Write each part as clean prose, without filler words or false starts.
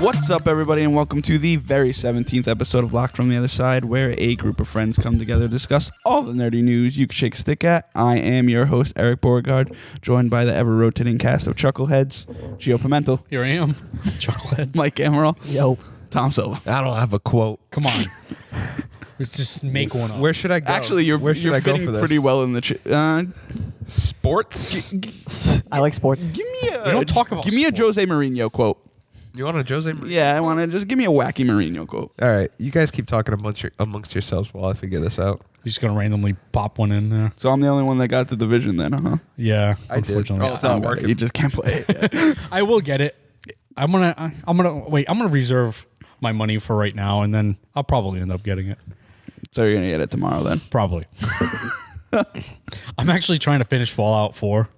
What's up, everybody, and welcome to the very 17th episode of Locked from the Other Side, where a group of friends come together to discuss all the nerdy news you can shake a stick at. I am your host, Eric Beauregard, joined by the ever-rotating cast of Chuckleheads, Gio Pimentel. Here I am, Chuckleheads. Mike Amaral. Yo. Tom Silva. I don't have a quote. Come on. Let's just make one up. Where should I go? Actually, you're fitting pretty well in the... sports? I like sports. Give me a... We don't talk about Give me a sports. Jose Mourinho quote. You want a Jose Mourinho? Yeah, I want to just give me a wacky Mourinho quote. All right. You guys keep talking amongst yourselves while I figure this out. You're just going to randomly pop one in there. So I'm the only one that got the division then, huh? Yeah, I did. unfortunately. Oh, it's not working. You just can't play it. I will get it. I'm gonna reserve my money for right now, and then I'll probably end up getting it. So you're going to get it tomorrow then? Probably. I'm actually trying to finish Fallout 4.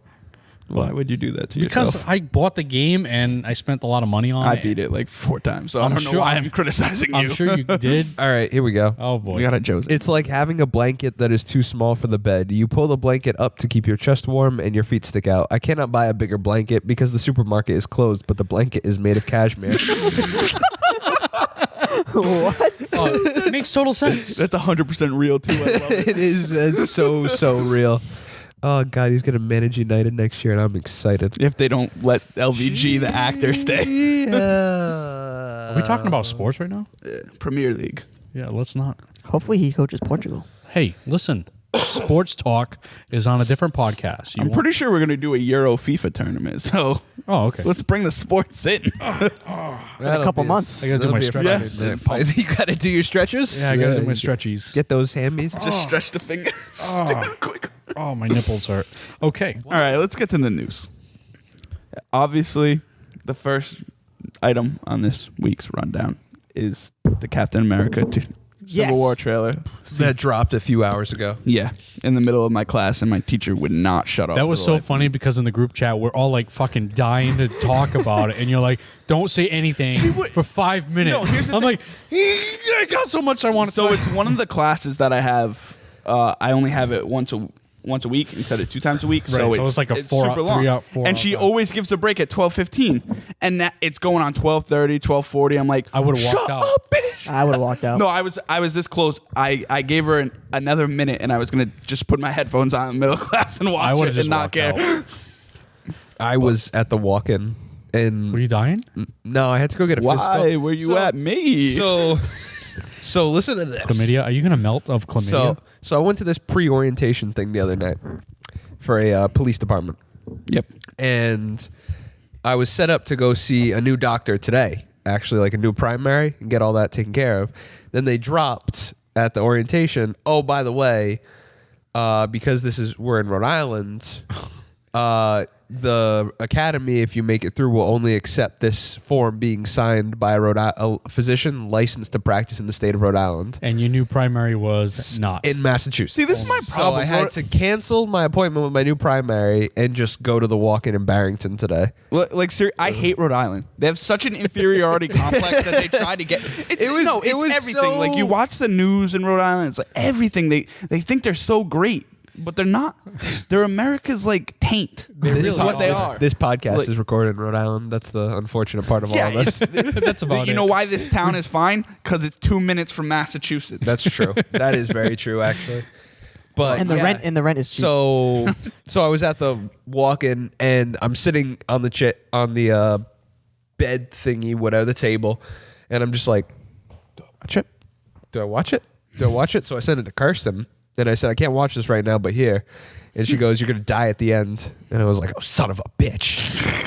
Why would you do that to Because yourself? I bought the game and I spent a lot of money on it. I beat it like 4 times, so I don't know why I'm criticizing you. I'm sure you did. All right. Here we go. Oh, boy. We got a Jose. It's like having a blanket that is too small for the bed. You pull the blanket up to keep your chest warm and your feet stick out. I cannot buy a bigger blanket because the supermarket is closed, but the blanket is made of cashmere. What? It makes total sense. That's 100% real, too. I love it. It is. It's so real. Oh, God. He's going to manage United next year, and I'm excited. If they don't let LVG, the actor, stay. Are we talking about sports right now? Premier League. Yeah, let's not. Hopefully he coaches Portugal. Hey, listen. Sports talk is on a different podcast. I'm pretty sure we're going to do a Euro FIFA tournament, so Oh, okay. let's bring the sports in. In a couple months. I gotta do my stretches. Yeah. You got to do your stretches? Yeah, I gotta do my stretchies. Get those hammies. Just stretch the finger. Quick. Oh, my nipples hurt. Okay. All right, let's get to the news. Obviously, the first item on this week's rundown is the Captain America Civil War trailer. That dropped a few hours ago. Yeah, in the middle of my class, and my teacher would not shut up. That was so funny because in the group chat, we're all like fucking dying to talk about it. And you're like, don't say anything for 5 minutes. No, here's the I'm thing. like, I got so much I want to So say. it's one of the classes that I have. I only have it once a week instead of 2 times a week. Right, so it's like a 4 super out, long. 3 out, 4 and out, she yeah. always gives a break at 12:15, and that it's going on 12:30, 12:40. I'm like, I would've walked shut out. up, bitch. I would have walked out. No, I was this close. I gave her another minute, and I was gonna just put my headphones on in the middle of class and I watch would've it and just not walked care. out. I was at the walk-in, and Were you dying? no, I had to go get a Why physical. were you at me? So listen to this. Chlamydia? Are you gonna melt of chlamydia? So I went to this pre-orientation thing the other night for a police department, Yep. and I was set up to go see a new doctor today, actually, like a new primary, and get all that taken care of. Then they dropped at the orientation. Oh, by the way, because we're in Rhode Island, the academy, if you make it through, will only accept this form being signed by a physician licensed to practice in the state of Rhode Island. And your new primary was not. In Massachusetts. See, this is my problem. So I had to cancel my appointment with my new primary and just go to the walk-in in Barrington today. Like, I hate Rhode Island. They have such an inferiority complex that they try to get. It's everything. so- Like, you watch the news in Rhode Island, it's like everything. They think they're so great, but they're not. They're America's like taint. This is what they are. This podcast Like- is recorded in Rhode Island. That's the unfortunate part of all of this. That's about You it. know why this town is fine? Because it's 2 minutes from Massachusetts. That's true. That is very true, actually. But and the yeah. rent is cheap. So I was at the walk-in, and I'm sitting on the bed thingy, whatever, the table, and I'm just like, do I watch it? Do I watch it? Do I watch it? So I sent it to Kirsten, and I said, I can't watch this right now, but here. And she goes, you're going to die at the end. And I was like, oh, son of a bitch.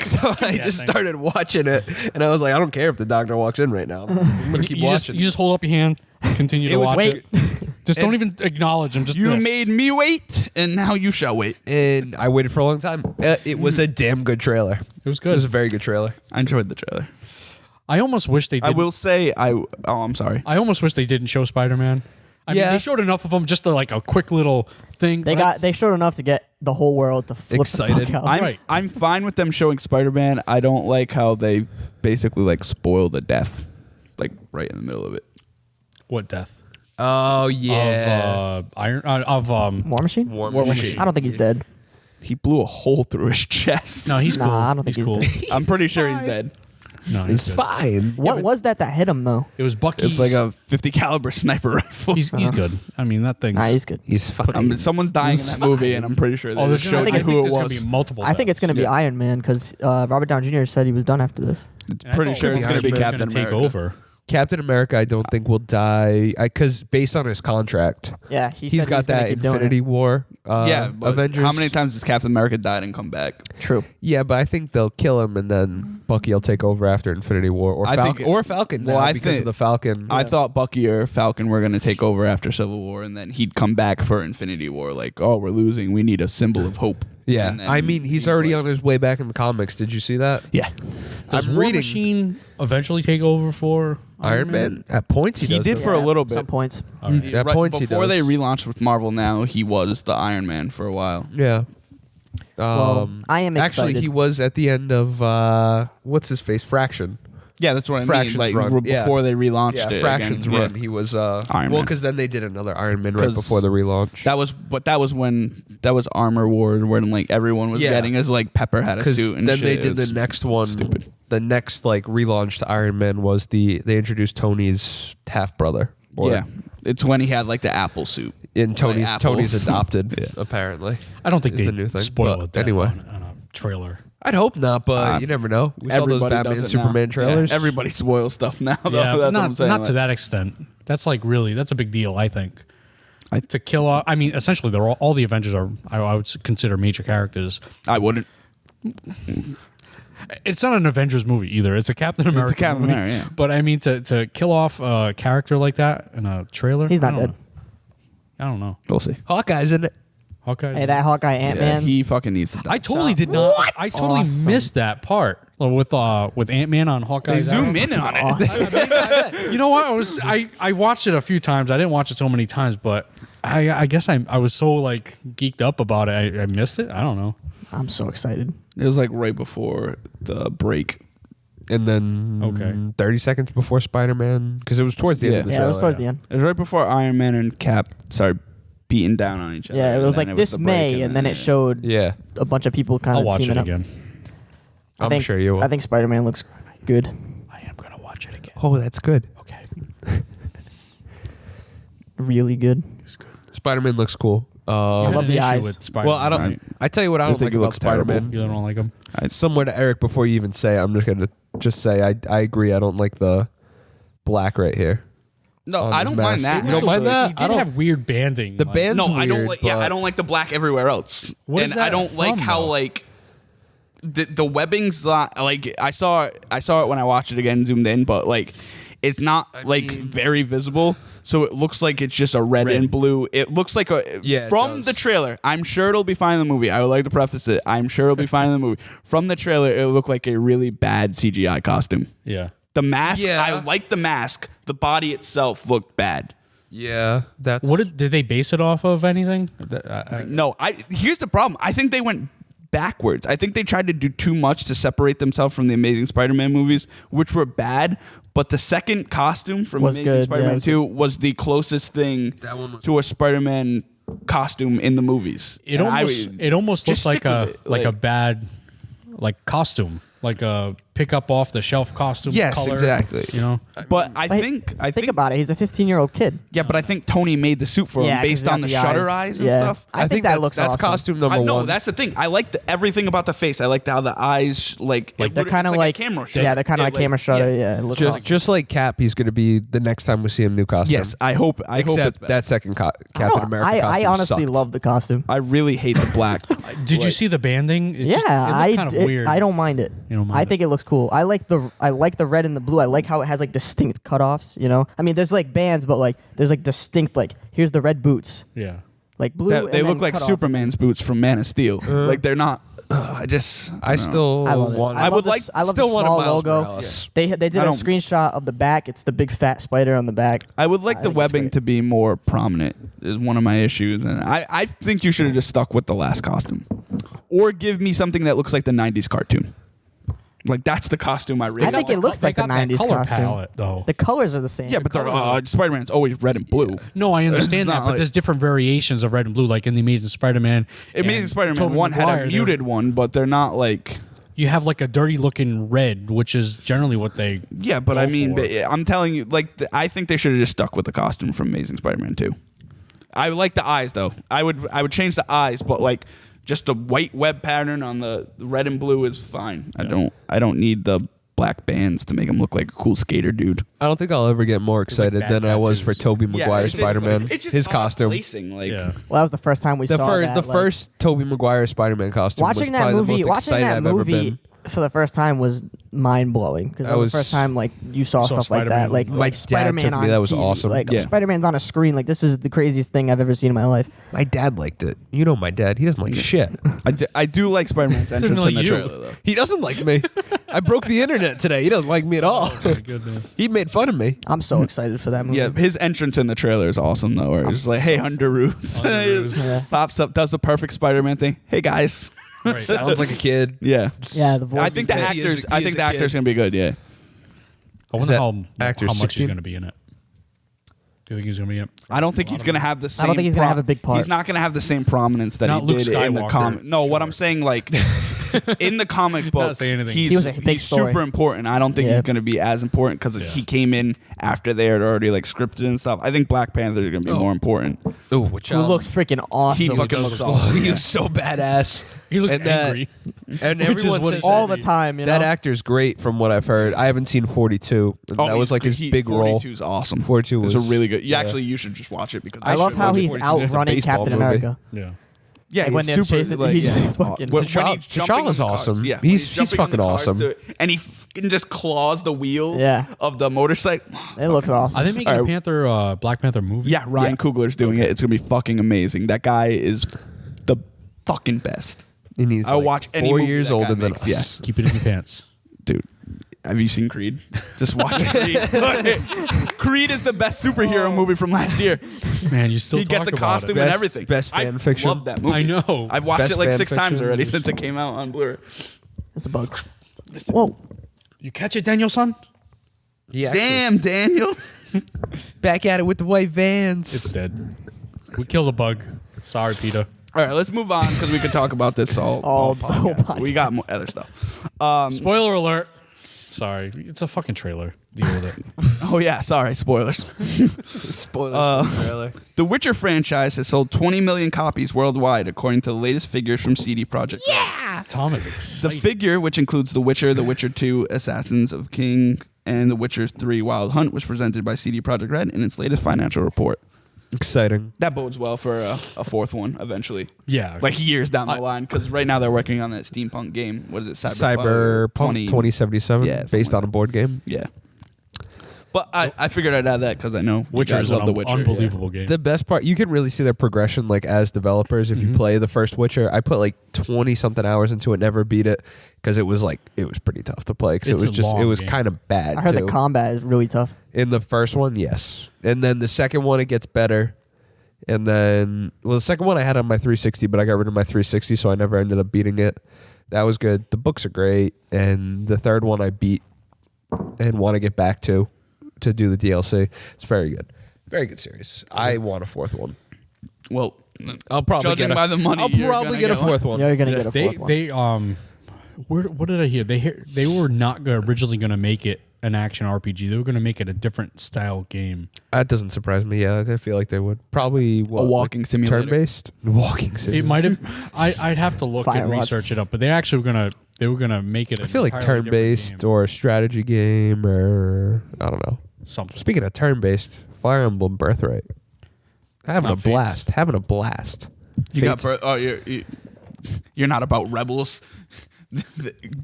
So I just started watching it, and I was like, I don't care if the doctor walks in right now. I'm going to keep watching. You just hold up your hand, continue to watch wait. it. Just don't even acknowledge him. Just You this. made me wait, and now you shall wait. And I waited for a long time. It was a damn good trailer. It was It was a good. very good trailer. I enjoyed the trailer. I almost wish they did. I will say, I'm sorry. I almost wish they didn't show Spider-Man. I mean, Yeah. they showed enough of them, just to, like a quick little thing. They showed enough to get the whole world to flip Excited. the fuck out. Right. I'm fine with them showing Spider-Man. I don't like how they basically like spoil the death, like right in the middle of it. What death? Oh, yeah. War Machine? War I don't think he's dead. He blew a hole through his chest. No, he's Nah, cool. I don't think he's cool. dead. I'm pretty sure he's dead. No, It's good. fine. What was that hit him though? It was Bucky. It's like a 50 caliber sniper rifle. He's good. I mean, that thing's. Nah, he's good. He's fine. Someone's dying in that movie, and I'm pretty sure they there's just gonna, showed I you think who it there's gonna was. be multiple. I think it's going to be Yeah. Iron Man because Robert Downey Jr. said he was done after this. It's pretty sure it's going to be Captain take America. over. Captain America, I don't think will die because based on his contract, Yeah, he's got that Infinity War. Yeah, but Avengers. how many times has Captain America died and come back? True. Yeah, but I think they'll kill him and then Bucky will take over after Infinity War or I think Falcon. well, now I because think- of the Falcon. I thought Bucky or Falcon were going to take over after Civil War, and then he'd come back for Infinity War. Like, oh, we're losing. We need a symbol of hope. Yeah, And then I mean he's already like, on his way back in the comics. Did you see that? Yeah, Does I'm War reading Machine eventually take over for Iron Man at points. he does, did though. for a little bit. Some points. All right. At points he before does. they relaunched with Marvel. Now he was the Iron Man for a while. Yeah. Well, I am actually excited. he was at the end of what's his face Fraction. Yeah, that's what I mean. Fractions Like run. before they relaunched Yeah, it. Fractions again. run. He was Iron well Man. because then they did another Iron Man right 'Cause before the relaunch. That was when that was Armor War, when like everyone was Yeah. getting as like Pepper had a Because suit and then shit. they did It was the next one. Stupid. The next like relaunch to Iron Man was they introduced Tony's half brother. Yeah, it's when he had like the Apple suit. In Tony's Like Tony's apples. adopted Yeah. apparently. I don't think Is they the new thing, spoil but it death anyway. on a trailer. I'd hope not, but you never know. We saw those Everybody Batman does it Superman now. trailers. Yeah, everybody spoils stuff now. Though. Yeah, That's what I'm not saying. not to Like, that extent. That's like that's a big deal. I think. I- To kill off. I mean, essentially, they're all the Avengers are. I would consider major characters. I wouldn't. It's not an Avengers movie either. It's a Captain America. Captain movie. America, yeah. But I mean, to kill off a character like that in a trailer, He's not I don't dead. know. I don't know. We'll see. Hawkeye's in it. Hawkeye. Hey, that Hawkeye Ant Yeah, Man. he fucking needs to die. I totally did not. I totally Awesome. missed that part with Ant Man on Hawkeye. They zoom in on it. You know what? I watched it a few times. I didn't watch it so many times, but I guess I was so like geeked up about it. I missed it. I don't know. I'm so excited. It was like right before the break. And then Okay. 30 seconds before Spider-Man because it was towards the end Yeah. of the Yeah, it trailer. was towards the end. It was right before Iron Man and Cap started beating down on each other. Yeah, it was and like then this the break, May, and then it showed Yeah. a bunch of people kind I'll of watch teaming it up. again. I I'm think- sure you will. I think Spider-Man looks good. I am gonna watch it again. Oh, that's good. Okay. Really good. Spider-Man looks cool. You had love an the issue eyes. with Spider-Man. Well, I don't. Right. I tell you what I Do you don't think like he about looks terrible? Spider-Man. You don't like him? Similar to Eric, before you even say it, I'm just gonna say I agree. I don't like the black right here. No, on I his don't mind mask. that. You don't mind that? He I did don't- have weird banding. The like- band's No, weird. I don't like. Yeah, but- I don't like the black everywhere else. What and is I that don't like from, how though? like the webbing's not like I saw it when I watched it again zoomed in, but like it's not like mean- very visible. So it looks like it's just a red and blue. It looks like a Yeah, it from does. the trailer. I'm sure it'll be fine in the movie. I would like to preface it. I'm sure it'll be fine in the movie. From the trailer, it looked like a really bad CGI costume. Yeah. The mask, Yeah. I like the mask. The body itself looked bad. Yeah, that's What did they base it off of? Anything? No, here's the problem. I think they went backwards. I think they tried to do too much to separate themselves from the Amazing Spider-Man movies, which were bad. But the second costume from Was Amazing good, Spider-Man yeah. 2 was the closest thing That one was- to a Spider-Man costume in the movies. It And almost just looks like stick a with it, like a bad costume, like a pick up off the shelf costume. Yes, color, exactly. You know. But I But think about it. He's a 15-year-old kid. Yeah, but I think Tony made the suit for him Yeah, 'cause based he's on got the the shutter eyes. eyes and Yeah. stuff. I think that looks that's awesome. costume number I know one. that's the thing. I like everything about the face. I like how the eyes They're kind of it's like a camera shot. yeah, they're kind of like camera shutter. Yeah, it looks awesome. just like Cap, he's going to be the next time we see him new costume. Yes, I hope. I hope it's Except better. that second Captain I don't- America I costume honestly sucked. love the costume. I really hate the black. Did you see the banding? It just, Yeah, it looked kind of weird. I don't mind it. You don't mind I it? think it looks cool. I like the red and the blue. I like how it has like distinct cutoffs. You know, I mean, there's like bands, but like there's like distinct like here's the red boots, Yeah. like blue. They and look then like cut off. Superman's boots from Man of Steel. Like they're not. I just. I don't know. still I love it. want. I would love like- I love still the want a small Miles logo. Morales. They did I a don't- screenshot of the back. It's the big fat spider on the back. I would like I the think it's webbing great. to be more prominent. Is one of my issues, and I think you should have just stuck with the last costume, or give me something that looks like the '90s cartoon. Like that's the costume I really. I think it looks They like the got that 90s color costume. palette though. The colors are the same. Yeah, but Spider-Man's always red and blue. No, I understand It's that, not but like- there's different variations of red and blue, like in the Amazing Spider-Man. Amazing and Spider-Man Tobey 1 had Maguire, a muted one, but they're not like. you have like a dirty looking red, which is generally what they. Yeah, but go I mean, for. I'm telling you, like, I think they should have just stuck with the costume from Amazing Spider-Man 2. I like the eyes though. I would change the eyes, but like just the white web pattern on the red and blue is fine. Yeah. I don't need the black bands to make him look like a cool skater dude. I don't think I'll ever get more excited bad than I was for tattoos. Tobey Maguire it's just, Spider-Man. like, it's just His odd costume. placing, like, Yeah. Well, that was the first time we The saw first, that. the like, first Tobey Maguire Spider-Man costume was watching that probably the movie. most Watching excited that I've ever movie been. for the first time was mind blowing because that was the first time like you saw stuff like Spider-Man. that. Like My like dad Spider-Man took me, on that was TV. awesome. Like Yeah. Spider-Man's on a screen. Like this is the craziest thing I've ever seen in my life. My dad liked it. You know my dad. He doesn't like shit. I do like Spider-Man's entrance like in the you. trailer though. He doesn't like me. I broke the internet today. He doesn't like me at all. Oh my goodness. He made fun of me. I'm so excited for that movie. Yeah, his entrance in the trailer is awesome though. Where it's like, "Hey, Underoos," Underoos. Yeah. pops up, does the perfect Spider-Man thing. Hey guys, Right. Sounds like a kid. yeah. Yeah, the voice. I think the Because he is- actors. I he think is the a actor's kid. gonna be good. Yeah. I Is wonder that how actor much he's 16? going to be in it. Do you think he's going to be in it? I don't think he's gonna have the same. I don't think he's gonna have a big part. He's not gonna have the same prominence that Not he Luke did in the Skywalker, comic. No, what sure. I'm saying, like in the comic book, saying anything. he's, He was a big he's story. super important. I don't think Yeah. he's gonna be as important because Yeah. he came in after they had already like scripted and stuff. I think Black Panther is gonna be more important. Ooh, which Who looks freaking awesome. He fucking does looks look awesome. he was so badass. He looks And that- angry. And Which is everyone what says he all that, the time. You know? that actor's great from what I've heard. I haven't seen 42. And that was like his big role. 42 is awesome. 42 was a was really good. yeah. Actually, you should just watch it because I love should how watch it. he's 42 is a outrunning baseball Captain movie. America. Yeah. Yeah, Like, when he's they're super. chasing- Like, he just yeah. fucking- When T'Challa- he's jumping T'Challa's in the cars, awesome. Yeah, He's jumping in fucking the cars awesome. and he fucking just claws the wheels Yeah. of the motorcycle. It looks awesome. Are they making All a right. Black Panther movie? Yeah, Ryan Coogler's doing it. It's gonna be fucking amazing. That guy is the fucking best, And he's I'll like watch any 4 movie years that guy older than makes, us. Keep it in your pants. dude. Have you seen Creed? Just watch Creed. Creed is the best superhero movie from last year. Man, you still He talk gets a about costume it. and Best- everything. best I fan fiction. love that movie. I know. I've watched Best it like fan 6 times fiction. already since it came out on Blu-ray. It's a bug. Whoa. You catch it, Daniel-son? He actually- Damn, Daniel. Back at it with the white vans. It's dead. We killed a bug. Sorry, Peter. All right, let's move on because we could talk about this all podcast. We got more other stuff. Spoiler alert. Sorry. It's a fucking trailer. Deal with it. Oh yeah, sorry, spoilers. Spoilers for the trailer. The Witcher franchise has sold 20 million copies worldwide, according to the latest figures from CD Projekt. Yeah. Tom is The excited. figure, which includes The Witcher, The Witcher 2, Assassins of King, and The Witcher 3 Wild Hunt, was presented by CD Projekt Red in its latest financial report. Exciting. That bodes well for a fourth one eventually, Yeah. like years down the line, because right now they're working on that steampunk game. What is it? Cyberpunk 2077, Yeah, something based like on a board game. Yeah. But I figured I'd add that because I know Witcher you guys is love an The Witcher. unbelievable game. The best part, you can really see their progression, like as developers. If you play the first Witcher, I put like 20 something hours into it, never beat it because it was pretty tough to play because It's a it long was game. kind of bad I heard too. the combat is really tough. In the first one, yes, and then the second one it gets better, and then the second one I had on my 360, but I got rid of my 360, so I never ended up beating it. That was good. The books are great, and the third one I beat and want to get back to do the DLC. It's very good series. I want a fourth one. Well, I'll probably judging get by the money, I'll you're probably gonna get a get one. fourth one. Yeah, you're gonna get a fourth one. They what did I hear? They were not originally going to make it an action RPG. They were going to make it a different style game. That doesn't surprise me. Yeah, I feel like they would probably walking simulator. turn-based walking It simulator. might have. I'd have to look and Firewatch. research it up, but they actually were gonna make it. I feel like turn-based or a strategy game, or I don't know. something. Speaking of turn-based, Fire Emblem Birthright, having Not a blast, having a blast. You got Fates- you're not about rebels,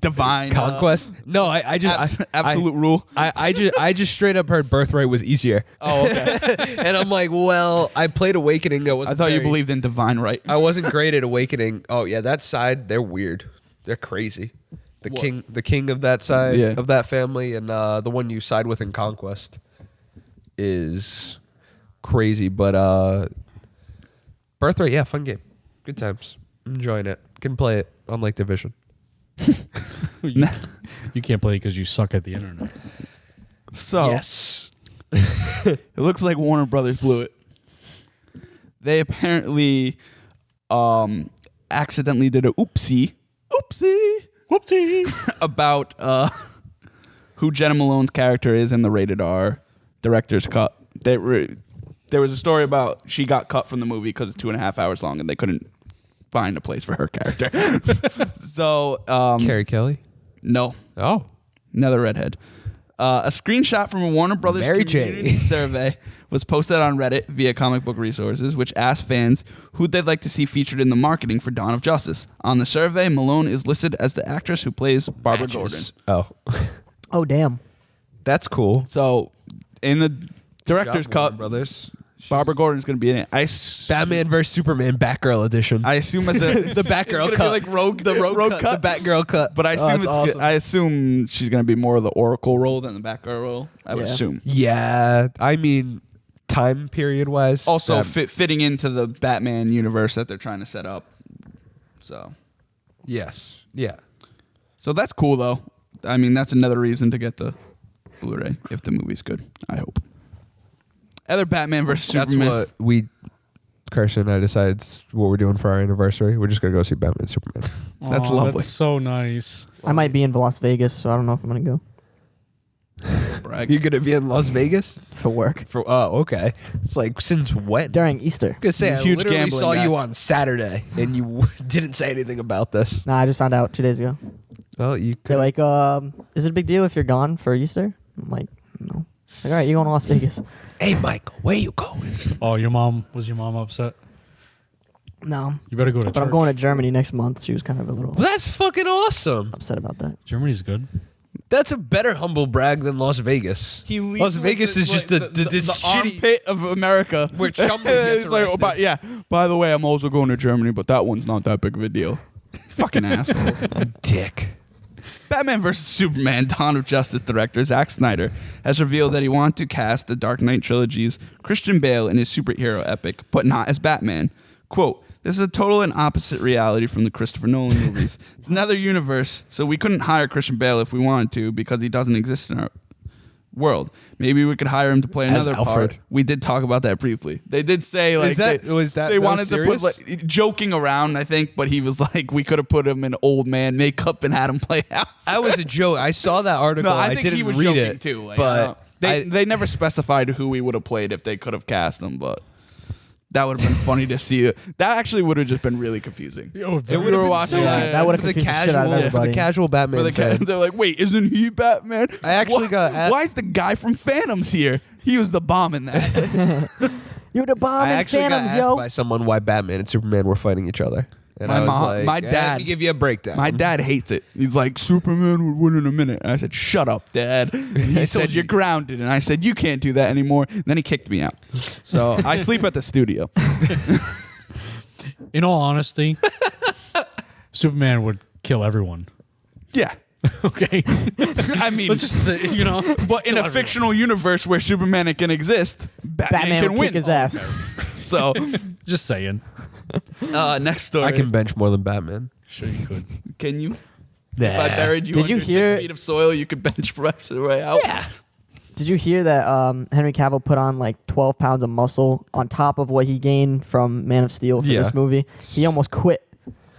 divine Conquest. No, I just absolute rule. I just straight up heard Birthright was easier, Oh, okay. and I'm like, well, I played Awakening. I thought you believed in divine right. I wasn't great at Awakening. Oh yeah, that side they're weird. They're crazy. The king of that side Yeah. of that family, and the one you side with in Conquest is crazy. But Birthright, yeah, fun game, good times. I'm enjoying it. Can play it unlike Division. You can't play it because you suck at the internet. So Yes. it looks like Warner Brothers blew it. They apparently accidentally did a oopsie Whoopsie. about who Jenna Malone's character is in the rated R director's cut. There was a story about she got cut from the movie because it's 2.5 hours long and they couldn't find a place for her character. So Carrie Kelly? no, Oh. another redhead. A screenshot from a Warner Brothers Mary community Jane. survey was posted on Reddit via Comic Book Resources, which asked fans who they'd like to see featured in the marketing for Dawn of Justice. On the survey, Malone is listed as the actress who plays Barbara Gordon. Oh. Oh damn. That's cool. So, in the director's Good job, Warner cut, Brothers. Barbara Gordon's going to be in it. Batman vs Superman Batgirl edition. I assume as a the Batgirl it's cut. gonna be like the rogue cut, The Batgirl cut. But I assume that's awesome. I assume she's going to be more of the Oracle role than the Batgirl role. I would Yeah. assume. Yeah, I mean, time period wise. Also fitting into the Batman universe that they're trying to set up. So yeah. So that's cool though. I mean, that's another reason to get the Blu-ray if the movie's good. I hope. Other Batman versus That's Superman. what Carson and I decided what we're doing for our anniversary. We're just gonna go see Batman Superman. That's Aw, lovely. That's so nice. I might be in Las Vegas, so I don't know if I'm gonna go Brag. You're gonna be in Las Vegas for work for? Oh, okay. It's like since when? during Easter. I'm gonna say I Huge literally gambling saw guy. you on Saturday and you didn't say anything about this. Nah, I just found out 2 days ago. Well, you They're could. like, is it a big deal if you're gone for Easter? I'm like, no. Like, all right, you going to Las Vegas? Hey, Michael, where you going? Oh, was your mom upset? No. You better go to But church. I'm going to Germany next month. She was kind of a little Well, that's fucking awesome. upset about that. Germany's good. That's a better humble brag than Las Vegas. He leaves Las with Vegas is just the shitty. armpit of America. Where Chumley gets It's like, oh, arrested. yeah. By the way, I'm also going to Germany, but that one's not that big of a deal. Fucking asshole. Dick. Batman vs. Superman Dawn of Justice director Zack Snyder has revealed that he wants to cast the Dark Knight trilogy's Christian Bale in his superhero epic, but not as Batman. Quote, this is a total and opposite reality from the Christopher Nolan movies. It's another universe, so we couldn't hire Christian Bale if we wanted to because he doesn't exist in our world. Maybe we could hire him to play As another Alfred. part. We did talk about that briefly. They did say like was that they wanted to put serious? like joking around, I think, but he was like, we could have put him in old man makeup and had him play out. That was a joke. I saw that article. No, I I think didn't he was read joking it too. Like, but they never specified who he would have played if they could have cast him, but that would have been funny to see. That actually would have just been really confusing. Yo, If we were watching that would've for the confused the shit out of casual, for the everybody. casual Batman for the fan. they're like, wait, isn't he Batman? I actually got asked- why is the guy from Phantoms here? He was the bomb in that. You're the bomb I and actually got Phantoms, asked yo. by someone why Batman and Superman were fighting each other. And My I was mom- like, my "Eh, dad- Let me give you a breakdown. My dad hates it. He's like, Superman would win in a minute. And I said, shut up, Dad. And he I said, told you. you're grounded. And I said, you can't do that anymore. And then he kicked me out. So I sleep at the studio. In all honesty, Superman would kill everyone. Yeah. Okay. I mean, Let's just say, but in a kill fictional universe where Superman can exist, Batman Batman can would win. kick his ass. So, everyone. Just saying. next story. I can bench more than Batman. Sure you could. Can you? If I buried you Did under you 6 hear- feet of soil, you could bench press the way out. Yeah. Did you hear that Henry Cavill put on like 12 pounds of muscle on top of what he gained from Man of Steel for Yeah. this movie? He almost quit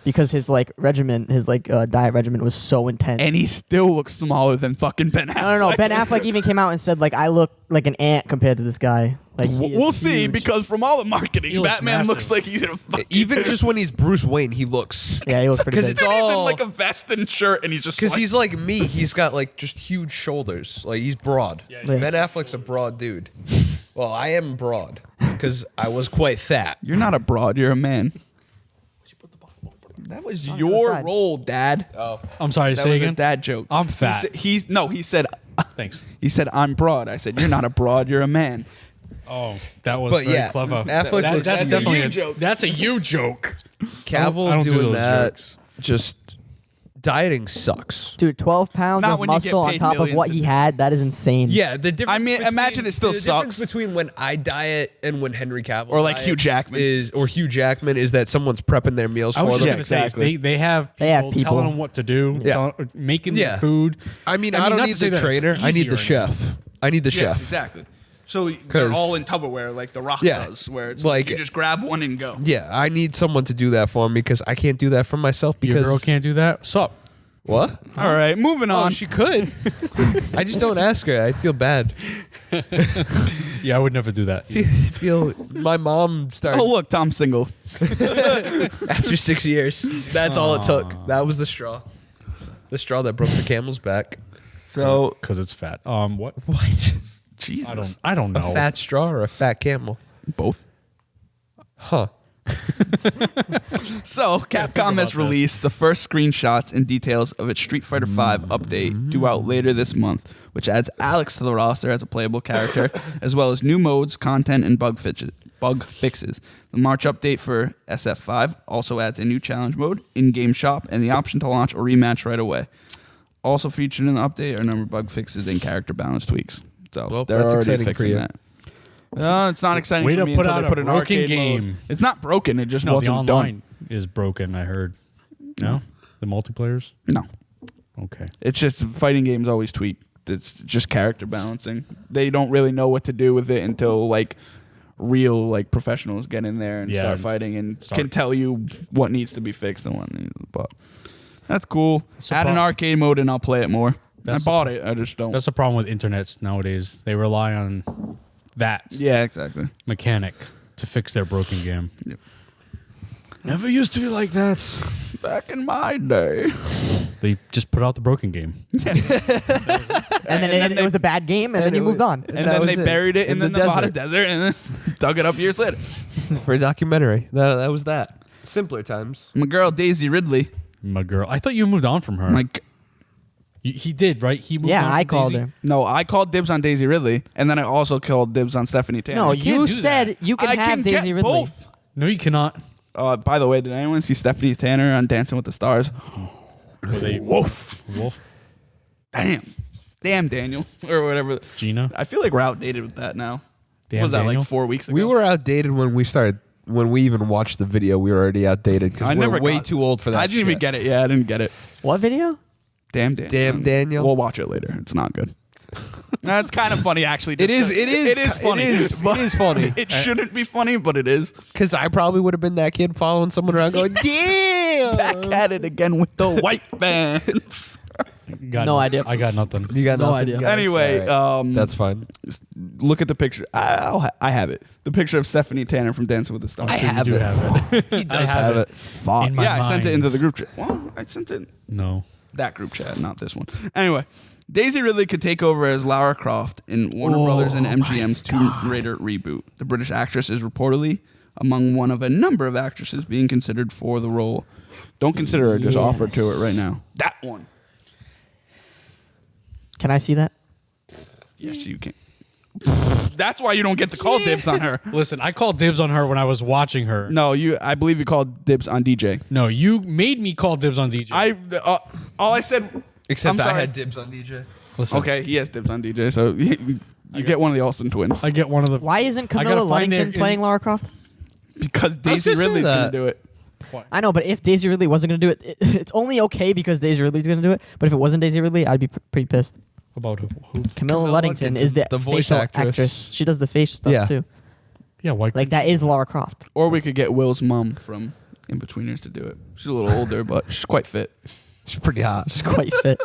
because his diet regimen was so intense. And he still looks smaller than fucking Ben Affleck. No. Ben Affleck even came out and said like I look like an ant compared to this guy. Like he is We'll see, huge. because from all the marketing, He looks Batman massive. looks like he's in a fucking... Even just when he's Bruce Wayne, he looks. Yeah, he looks pretty 'Cause big. it's He's in all- like a vest and shirt, and he's just Because like, he's like me. He's got like just huge shoulders. Like he's broad. Yeah. Ben Affleck's a broad dude. Well, I am broad because I was quite fat. You're not a broad, you're a man. That was On the your other side. role, Dad. Oh, I'm sorry, That say was a again. dad joke. I'm fat. He said, Thanks. he said, I'm broad. I said, you're not a broad, you're a man. Oh, that was But very yeah, clever. Affleck looks that's huge. definitely You a joke. That's a you joke. Cavill I don't do doing those that. jokes. Just dieting sucks. Dude, 12 pounds Not of when you get muscle on paid top of millions what to he do- had, that is insane. Yeah, the difference. I mean, imagine it still the difference sucks. between when I diet and when Henry Cavill Or like diets Hugh Jackman. Hugh Jackman is that someone's prepping their meals I for was just them. Yeah, gonna say exactly. they have people, They have people. telling them what to do, Yeah. making Yeah. food. I mean, I don't not need to say the that it's trainer. I need easy the or chef. I need the Yes, chef. exactly. So they're 'Cause- all in Tupperware like The Rock Yeah. does, where it's Like- like you just grab one and go. Yeah, I need someone to do that for me because I can't do that for myself. Your Because girl can't do that. Sup? What? All right, moving Oh, on. she could. I just don't ask her. I'd feel bad. Yeah, I would never do that. Feel my mom started Oh, look, Tom's single. after 6 years. That's all it took. That was the straw. The straw that broke the camel's back. So, Because it's fat. What? What? Jesus. I don't know. A fat straw or a fat camel? Both. Huh. So, Capcom has this. released the first screenshots and details of its Street Fighter V update due out later this month, which adds Alex to the roster as a playable character, as well as new modes, content, and bug fixes. The March update for SF5 also adds a new challenge mode, in-game shop, and the option to launch or rematch right away. Also featured in the update are a number of bug fixes and character balance tweaks. So Well, they're that's already exciting for fixing you. that. It's not exciting Way for to me put until out they a put an broken arcade game. mode. It's not broken. It just No, the wasn't online done. is broken, I heard. No? The multiplayers? No. Okay. It's just fighting games always tweak. It's just character balancing. They don't really know what to do with it until like real like professionals get in there and Yeah, start and fighting and start- can tell you what needs to be fixed and what needs. But that's cool. So Add an prob- arcade mode and I'll play it more. That's I bought it. I just don't. That's the problem with internets nowadays. They rely on that Yeah, exactly. mechanic to fix their broken game. Yep. Never used to be like that. Back in my day. They just put out the broken game. And then it was a bad game, and then you moved on. And that then was they it. buried it in the, In the Nevada desert. desert and then dug it up years later. For a documentary. That was that. Simpler times. My girl Daisy Ridley. My girl. I thought you moved on from her. Like, He did, right? He moved Yeah, on I from called Daisy? her. no, I called dibs on Daisy Ridley, and then I also called dibs on Stephanie Tanner. No, can't you do said that. you can I have can Daisy get Ridley. both. No, you cannot. By the way, did anyone see Stephanie Tanner on Dancing with the Stars? Were they Woof. Wolf? Damn, Daniel, or whatever. Gina? I feel like we're outdated with that now. Damn, what was that, Daniel? like 4 weeks ago? We were outdated when we started. When we even watched the video, we were already outdated I because we're never way got- too old for that. I didn't even shit. get it. Yeah, I didn't get it. What video? Damn, Daniel. Damn, Daniel. We'll watch it later. It's not good. That's kind of funny, actually. It is. It is. It is funny. It is funny. It shouldn't be funny, but it is. Because I probably would have been that kid following someone around going, "Damn!" Back at it again with the white bands. Got No idea. I got nothing. You got No nothing, idea. guys? Anyway, All right. That's fine. look at the picture. I have it. The picture of Stephanie Tanner from Dancing with the Stars. I'm sure have you do it. have it. He does I have have it. Fuck. in my Yeah, I sent it mind. into the group chat. Well, I sent it No. that group chat, not this one. Anyway, Daisy Ridley could take over as Lara Croft in Warner Brothers and MGM's Tomb Raider reboot. The British actress is reportedly among one of a number of actresses being considered for the role. Don't consider her, just offer to it right now. That one. Can I see that? Yes, you can. That's why you don't get to call dibs on her. Listen, I called dibs on her when I was watching her. No, I believe you called dibs on DJ. No, you made me call dibs on DJ. All I said. Except I'm I sorry. had dibs on DJ. Listen, Okay, he has dibs on DJ, so you get one of the Olsen twins. I get one of the. Why isn't I gotta Camilla find Luddington their- playing Lara Croft? Because Daisy gonna say Ridley's going that. to do it. I know, but if Daisy Ridley wasn't going to do it, it's only okay because Daisy Ridley's going to do it. But if it wasn't Daisy Ridley, I'd be pretty pissed. About who? Camilla Camilla Luddington is the voice facial actress. She does the face stuff Yeah. too. Yeah, why? Like that is Lara Croft. Or we could get Will's mom from In-Betweeners to do it. She's a little older, but she's quite fit. She's pretty hot. She's quite fit.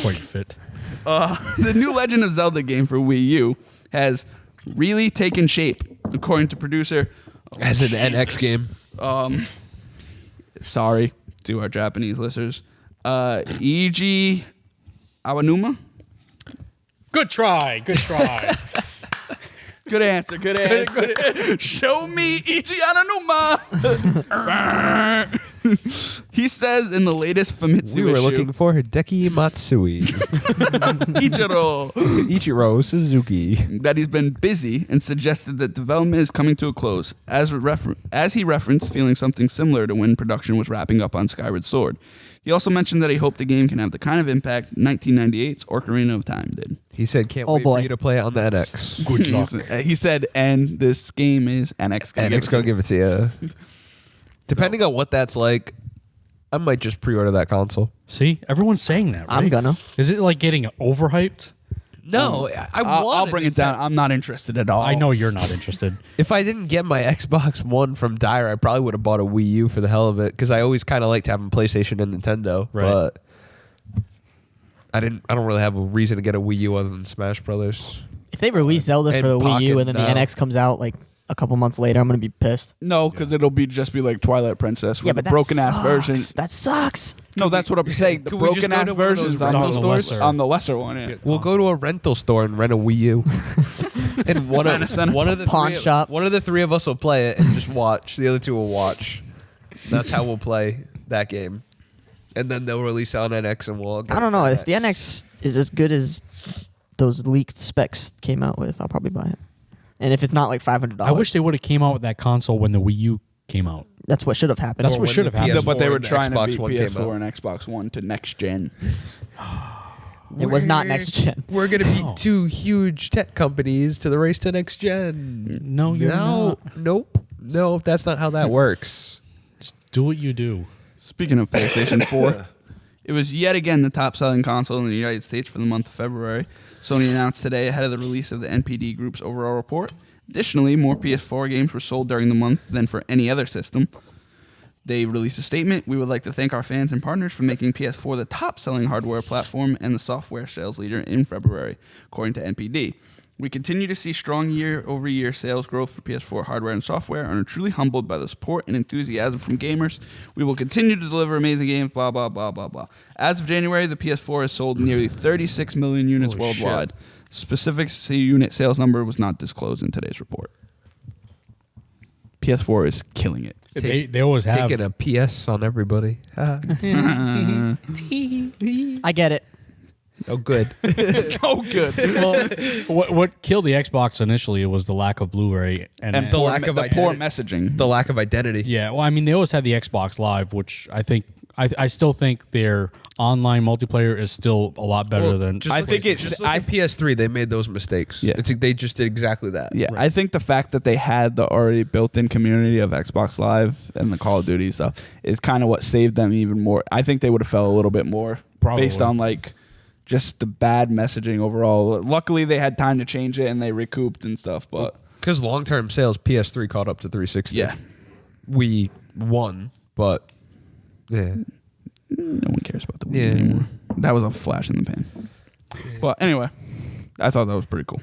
quite fit. The new Legend of Zelda game for Wii U has really taken shape, according to producer. As an NX game. Sorry to our Japanese listeners. Eiji Awanuma. Good try. Good try. Good answer. Good answer. Show me Ichi Aonuma. He says in the latest Famitsu We were issue, looking for Hideki Matsui. Ichiro, Ichiro Suzuki. that he's been busy and suggested that development is coming to a close, as he referenced feeling something similar to when production was wrapping up on Skyward Sword. He also mentioned that he hoped the game can have the kind of impact 1998's Ocarina of Time did. He said, can't Oh, wait boy. for you to play it on the NX. Good luck. He said, and this game is NX. NX gonna give it to you. Depending on what that's like, I might just pre-order that console. See, everyone's saying that. Right? I'm gonna. Is it like getting overhyped? No, I'll bring it down. I'm not interested at all. I know you're not interested. If I didn't get my Xbox One from Dyer, I probably would have bought a Wii U for the hell of it because I always kind of liked having PlayStation and Nintendo. Right. But I don't really have a reason to get a Wii U other than Smash Brothers. If they release Zelda And for the Wii U Pocket and then the now. NX comes out like a couple months later, I'm gonna be pissed. No, because it'll just be like Twilight Princess with Yeah, a but that broken ass sucks. version. That sucks. No, that's what I'm saying. The could we just broken go ass to one of those versions rental on the stores? on the lesser one. Yeah. We'll go to a rental store and rent a Wii U. And one Kinda center. of the Pawn shop. One of the three of us will play it and just watch. The other two will watch. That's how we'll play that game. And then they'll release it on NX and we'll all get I don't know it if for the NX is as good as those leaked specs came out with. I'll probably buy it. And if it's not like $500, I wish they would have came out with that console when the Wii U came out. that's what should have happened. That's Or what when should the have happened. PS4 But they were and the trying to Xbox beat One came PS4 out. and Xbox One to next gen. It was not next gen. We're gonna be No. two huge tech companies to the race to next gen. No, you're not. Nope. No, that's not how that works. Just do what you do. Speaking of PlayStation 4, it was yet again the top-selling console in the United States for the month of February. Sony announced today ahead of the release of the NPD Group's overall report. Additionally, more PS4 games were sold during the month than for any other system. They released a statement. We would like to thank our fans and partners for making PS4 the top-selling hardware platform and the software sales leader in February, according to NPD. We continue to see strong year-over-year sales growth for PS4 hardware and software and are truly humbled by the support and enthusiasm from gamers. We will continue to deliver amazing games, blah, blah, blah, blah, blah. As of January, the PS4 has sold nearly 36 million units Holy shit. worldwide. Specific unit sales number was not disclosed in today's report. PS4 is killing it. They always have. Taking a PS on everybody. I get it. Oh, good. Oh, good. Well, what killed the Xbox initially was the lack of Blu-ray And the lack of the poor identity. messaging. The lack of identity. yeah. Well, I mean, they always had the Xbox Live, which I still think their online multiplayer is still a lot better than. I think it's- Just like the PS3, they made those mistakes. Yeah. They just did exactly that. Yeah, I think the fact that they had the already built-in community of Xbox Live and the Call of Duty stuff is kind of what saved them even more. I think they would have fell a little bit more Probably. based on like just the bad messaging overall. Luckily, they had time to change it and they recouped and stuff. But Because long-term sales, PS3 caught up to 360. yeah, We won, but yeah. no one cares about the Wii Yeah. anymore. That was a flash in the pan. But anyway, I thought that was pretty cool.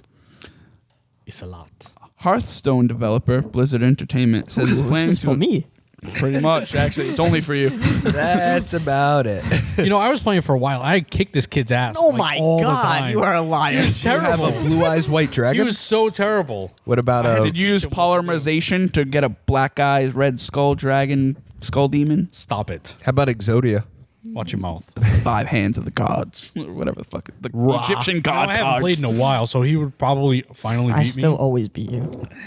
it's a lot. Hearthstone developer Blizzard Entertainment says it's This planning is for to me. pretty much. Actually, it's only for you. That's about it. You know, I was playing for a while. I kicked this kid's ass. Oh like, my all the god, time. you are a liar. He was You have terrible. a blue eyes white He dragon. was so terrible. What about Did you use polymerization to get a black eyes red skull dragon skull demon? Stop it. how about Exodia? Watch your mouth. 5 hands of the gods, or whatever the fuck, the Ra. Egyptian god I haven't played cards. in a while, so he would probably finally I beat still me. always beat you.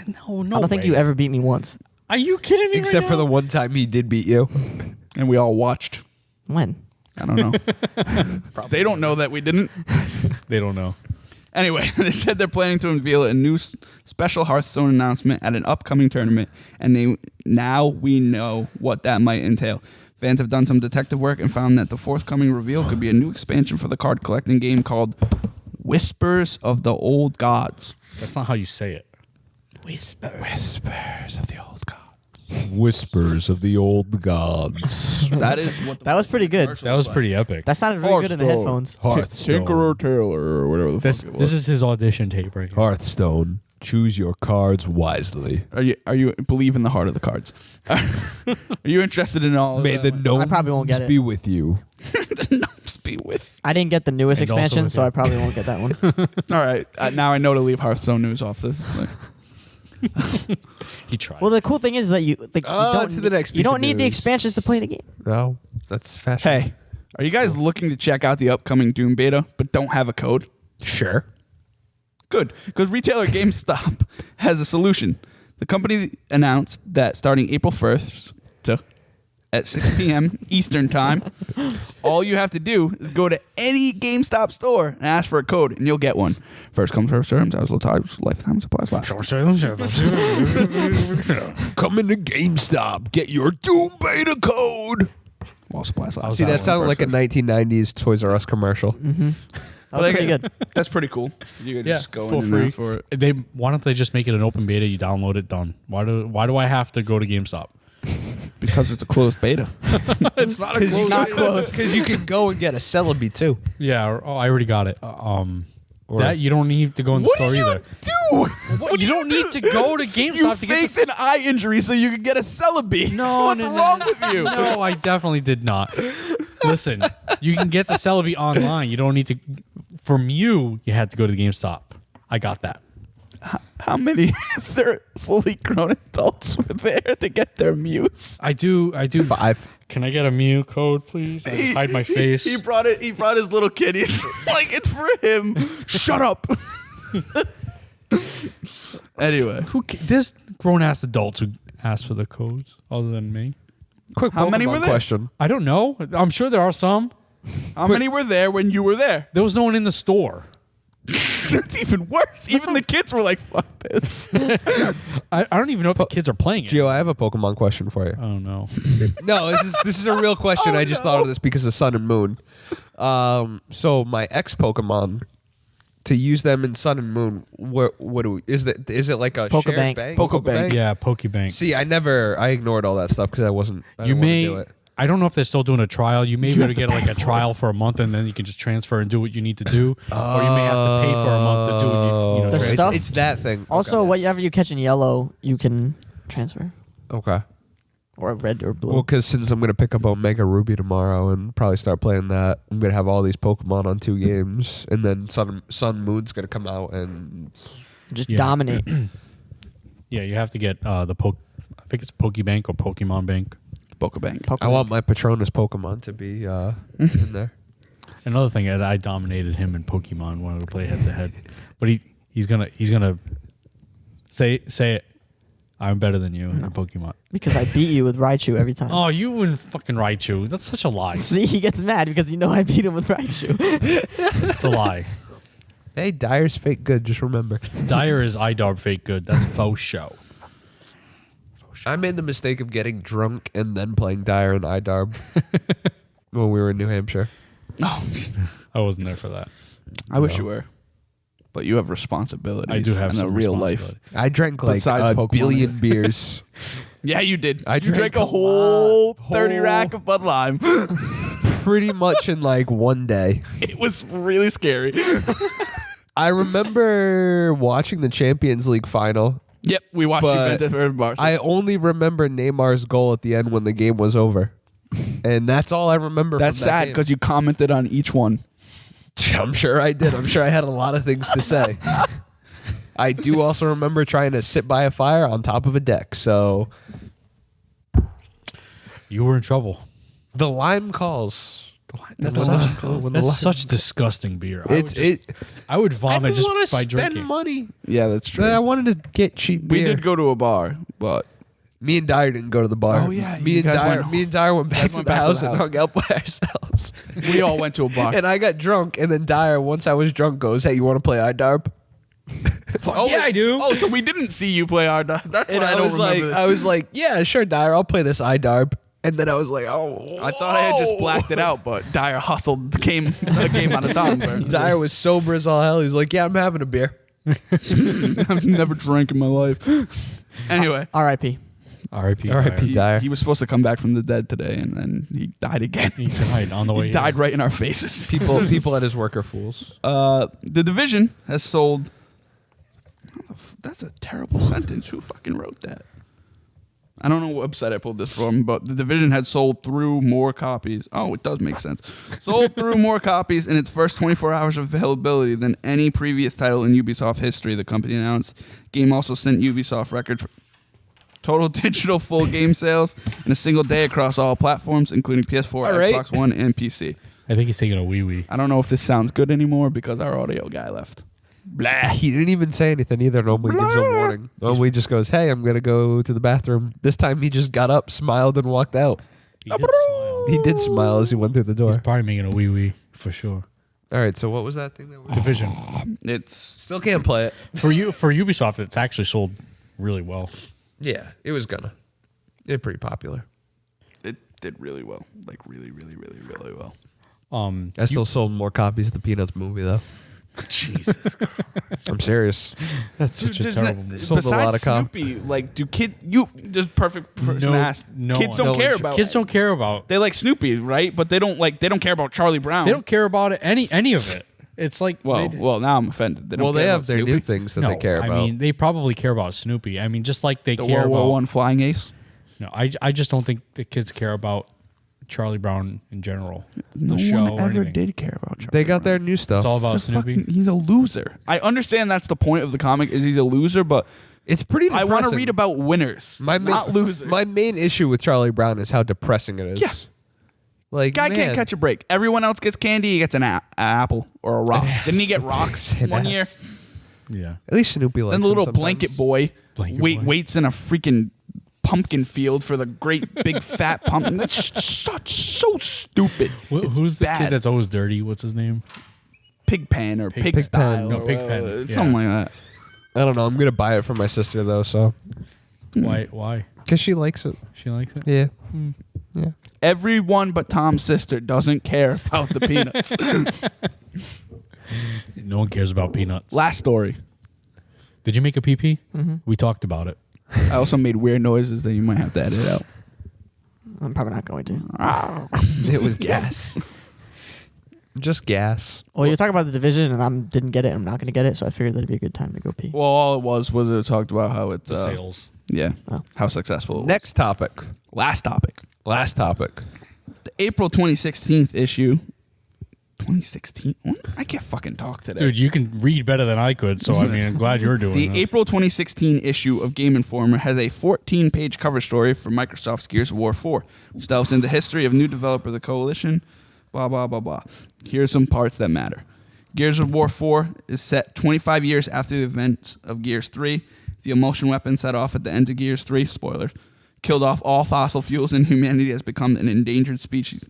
No, no. I don't think way. you ever beat me once. Are you kidding me? Except right for the now? one time he did beat you. And we all watched. When? I don't know. They don't know that we didn't. They don't know. Anyway, they said they're planning to unveil a new special Hearthstone announcement at an upcoming tournament, and now we know what that might entail. Fans have done some detective work and found that the forthcoming reveal could be a new expansion for the card collecting game called Whispers of the Old Gods. That's not how you say it. Whispers of the Old Gods. Whispers of the old gods. That is what the That was pretty good. That was pretty epic. That sounded really good in the headphones. Tinkerer Taylor or whatever the This fuck it was. this is his audition tape right here. Hearthstone. Choose your cards wisely. Are you believe in the heart of the cards? Are you interested in all? May of the them? gnomes I probably won't get it. be with you. The gnomes be with. I didn't get the newest And also expansion, with so you. I probably won't get that one. All right, now I know to leave Hearthstone news off this. Like, He tried. Well, the cool thing is that you don't to the next you piece don't of need the news. expansions to play the game. No, that's fashion. hey, are you guys looking to check out the upcoming Doom beta but don't have a code? Sure. Good, because retailer GameStop has a solution. The company announced that starting April 1st at 6 p.m. Eastern Time, all you have to do is go to any GameStop store and ask for a code, and you'll get one. First come, first served. As little times, lifetime supplies last. Come into GameStop. Get your Doom Beta code. While supplies last. See, that First sounded like a served. 1990s Toys R Us commercial. That was pretty good. That's pretty cool. You could yeah, just go for in and free. ask for it. Why don't they just make it an open beta? You download it, done. Why do I have to go to GameStop? Because it's a closed beta. It's not a Because closed. not close. Because you can go and get a Celebi too. Yeah. I already got it. That you don't need to go in the What store do you either. do? What, you don't need to go to You GameStop to get faked the an eye injury so you could get a Celebi. No, What's no, wrong no. with you? No, I definitely did not. Listen, you can get the Celebi online. You don't need to. From you had to go to the GameStop. I got that. How many fully grown adults were there to get their Mews? I do. 5. Can I get a Mew code, please? I just hide my face. He brought it. He brought his little kid. He's like, it's for him. Shut up. Anyway, There's grown ass adults who ask for the codes other than me. Quick How many Pokemon were there? question. I don't know. I'm sure there are some. how many were there when you were there? There was no one in the store. That's even worse. Even the kids were like, "Fuck this." I don't even know if the kids are playing it. Gio, I have a Pokemon question for you. Oh no. No, this is a real question. I just thought of this because of Sun and Moon. So my ex Pokemon, to use them in Sun and Moon, what do we, is it like a shared Pokebank. bank? Pokebank. Yeah, Pokebank. See, I ignored all that stuff because I didn't You want to may. do it. I don't know if they're still doing a trial. You may be able to have to get like pay a for trial for a month, and then you can just transfer and do what you need to do, or you may have to pay for a month to do what you know. The transfer. stuff- It's that thing. Also, Okay. whatever you catch in yellow, you can transfer, Okay. or red or blue. Well, because since I'm gonna pick up Omega Ruby tomorrow and probably start playing that, I'm gonna have all these Pokemon on 2 games, and then Sun Moon's gonna come out and Just Yeah. dominate. Yeah, you have to get the I think it's Pokebank or Pokemon Bank. Pokebank. I want my Patronus Pokemon to be in there. Another thing, I dominated him in Pokemon. Wanted to play head to head, but he's gonna say it. I'm better than you in Pokemon. because I beat you with Raichu every time. Oh, you and fucking Raichu. That's such a lie. See, he gets mad because I beat him with Raichu. It's a lie. Hey, Dyer's fake good. Just remember. Dyer is IDARB fake good. That's faux show. I made the mistake of getting drunk and then playing Dyer and IDARB when we were in New Hampshire. Oh, I wasn't there for that. I wish you were, but you have responsibilities. I do have and some a real life. responsibility. I drank like Besides a Pokemon. billion beers. Yeah, you did. I you drank drank a a whole lot. 30 rack of Bud Lime. Pretty much in like one day. It was really scary. I remember watching the Champions League final. Yep, we watched But Juventus versus Barca. I only remember Neymar's goal at the end when the game was over. And that's all I remember That's from that sad game. because you commented on each one. I'm sure I did. I'm sure I had a lot of things to say. I do also remember trying to sit by a fire on top of a deck. So You were in trouble. the lime calls. That's When such, the- when the that's lime- such disgusting beer. I I would I vomit didn't just want to by spend drinking. money. Yeah, that's true. I wanted to get cheap We beer. did go to a bar, but Me and Dyer didn't go to the bar. Oh, yeah, me you and guys Dyer. went- Me and Dyer went back guys to went the back to house the and house. hung out by ourselves. we all went to a bar. And I got drunk, and then Dyer, once I was drunk, goes, "Hey, you want to play IDARB?" Oh, yeah, I do. Oh, so we didn't see you play our. That's why And I I don't was like, remember this. "Yeah, sure, Dyer, I'll play this IDARB." And then I was like, "Oh, I thought I had just blacked it out, but Dyer hustled a game out of time. Dyer was sober as all hell. He's like, "Yeah, I'm having a beer." I've never drank in my life. Anyway, R.I.P. R.I.P. R.I.P. Dyer. he was supposed to come back from the dead today, and then he died again. He died on the way. He died right in our faces. People at his work are fools. The Division has sold. That's a terrible sentence. Who fucking wrote that? I don't know what website I pulled this from, but the Division had sold through more copies. Oh, it does make sense. Sold through more copies in its first 24 hours of availability than any previous title in Ubisoft history, the company announced. Game also sent Ubisoft records for total digital full game sales in a single day across all platforms, including PS4, All right. Xbox One, and PC. I think he's taking a wee wee. I don't know if this sounds good anymore because our audio guy left. Blah. He didn't even say anything either. Normally gives a warning. Normally just goes, "Hey, I'm gonna go to the bathroom." This time he just got up, smiled, and walked out. He did smile. He did smile as he went through the He's door. probably making a wee wee for sure. All right, so what was that thing that was? Division It's Still can't play it. for Ubisoft, it's actually sold really well. Yeah, it was gonna. It's pretty popular. it did really well, like really, really, really, really well. I still sold more copies of the Peanuts movie though. Jesus. I'm serious. That's such a There's terrible no- movie. Sold a besides lot of Snoopy, like, do just perfect person to ask. no Kids one. don't No care one. about. Kids don't care about. They like Snoopy, right? But they don't care about Charlie Brown. They don't care about it, any of it. It's like Well, now I'm offended. They don't Well, they care have about their Snoopy. new things that no, they care about. I mean, they probably care about Snoopy. I mean, just like they The care World War about. One flying ace. No, I just don't think the kids care about Charlie Brown in general. No the show one or ever anything. did care about Charlie. They got Brown. their new stuff. It's all about He's a Snoopy. he's a loser. I understand that's the point of the comic is he's a loser, but It's pretty I depressing. want to read about winners, not losers. My main issue with Charlie Brown is how depressing it is. Yeah. Like, Guy man, can't catch a break. Everyone else gets candy. He gets an apple or a rock. Didn't he get rocks An one ass. year? Yeah. At least Snoopy likes Then the little him blanket sometimes. boy Blanket boy. waits in a freaking pumpkin field for the great big fat pumpkin. That's just so stupid. It's Who's the bad. kid that's always dirty? What's his name? Pigpen or Pig- pig style? Pigpen. or No, Pigpen, whatever. yeah. Something like that. I don't know. I'm gonna buy it for my sister though, so Why? because she likes it. She likes it. Yeah. Yeah. Everyone but Tom's sister doesn't care about the peanuts. No one cares about peanuts. Last story. Did you make a PP? Mm-hmm. We talked about it. I also made weird noises that you might have to edit out. I'm probably not going to. It was gas. Just gas. Well, you're talking about the division, and I didn't get it, and I'm not going to get it, so I figured that'd be a good time to go pee. Well, all it was it talked about how it The sales. yeah, Oh. how successful. It was. Next topic. Last topic. Last topic. The April 2016 issue. 2016? What? I can't fucking talk today. Dude, you can read better than I could, so I mean, I'm glad you're doing The this. April 2016 issue of Game Informer has a 14-page cover story for Microsoft's Gears of War 4, which delves into the history of new developer the Coalition, blah, blah, blah, blah. Here are some parts that matter. Gears of War 4 is set 25 years after the events of Gears 3. The emulsion weapon set off at the end of Gears 3, spoilers, killed off all fossil fuels and humanity has become an endangered species.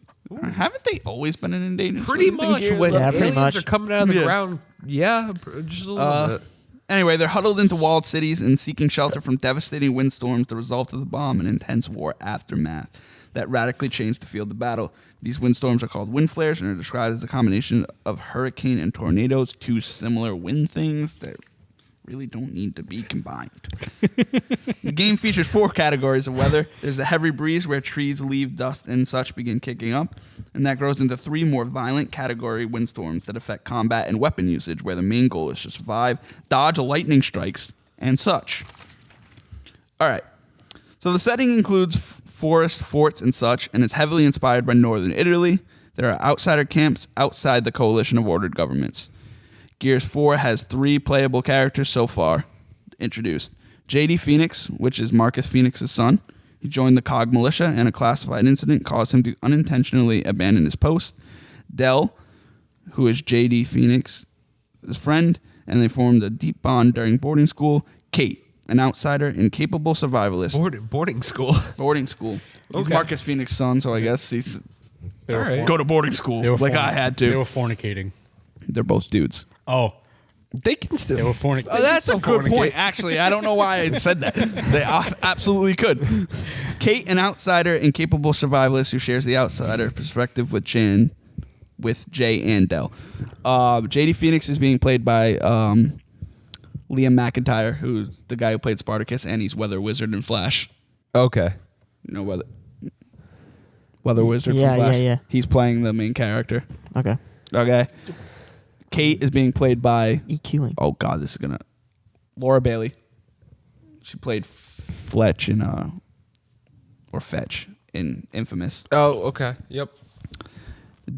Haven't they always been an endangered Pretty species in much Gears? when Yeah, pretty aliens much. are coming out of the Yeah. ground. Yeah, just a little bit. Anyway, they're huddled into walled cities and seeking shelter from devastating windstorms, the result of the bomb and intense war aftermath that radically changed the field of battle. These windstorms are called wind flares and are described as a combination of hurricane and tornadoes, two similar wind things that really don't need to be combined. The game features 4 categories of weather. There's a heavy breeze where trees, leaves, dust, and such begin kicking up, and that grows into 3 more violent category windstorms that affect combat and weapon usage, where the main goal is to survive, dodge lightning strikes, and such. All right. So the setting includes forest, forts, and such, and is heavily inspired by northern Italy. There are outsider camps outside the coalition of ordered governments. Gears 4 has 3 playable characters so far introduced. JD Phoenix, which is Marcus Phoenix's son. He joined the COG militia, and a classified incident caused him to unintentionally abandon his post. Dell, who is JD Phoenix's friend, and they formed a deep bond during boarding school. Kate, an outsider and capable survivalist. Boarding school. Boarding school. He's Okay. Marcus Phoenix's son, so I guess he's They were All right. for- go to boarding school they were like fornic- I had They to. were fornicating. They're both dudes. Oh, They can still. they were fornicating. Oh, that's a good point, actually. I don't know why I said that. They absolutely could. Kate, an outsider and capable survivalist who shares the outsider perspective with Jay and Dell. JD Phoenix is being played by Liam McIntyre, who's the guy who played Spartacus, and he's Weather Wizard in Flash. Okay. You know Weather Wizard Yeah, from Flash? yeah, yeah. He's playing the main character. Okay. Okay. Kate is being played by... EQing. Oh God, this is gonna. Laura Bailey. She played Fletch in or Fetch in Infamous. Oh, okay. Yep.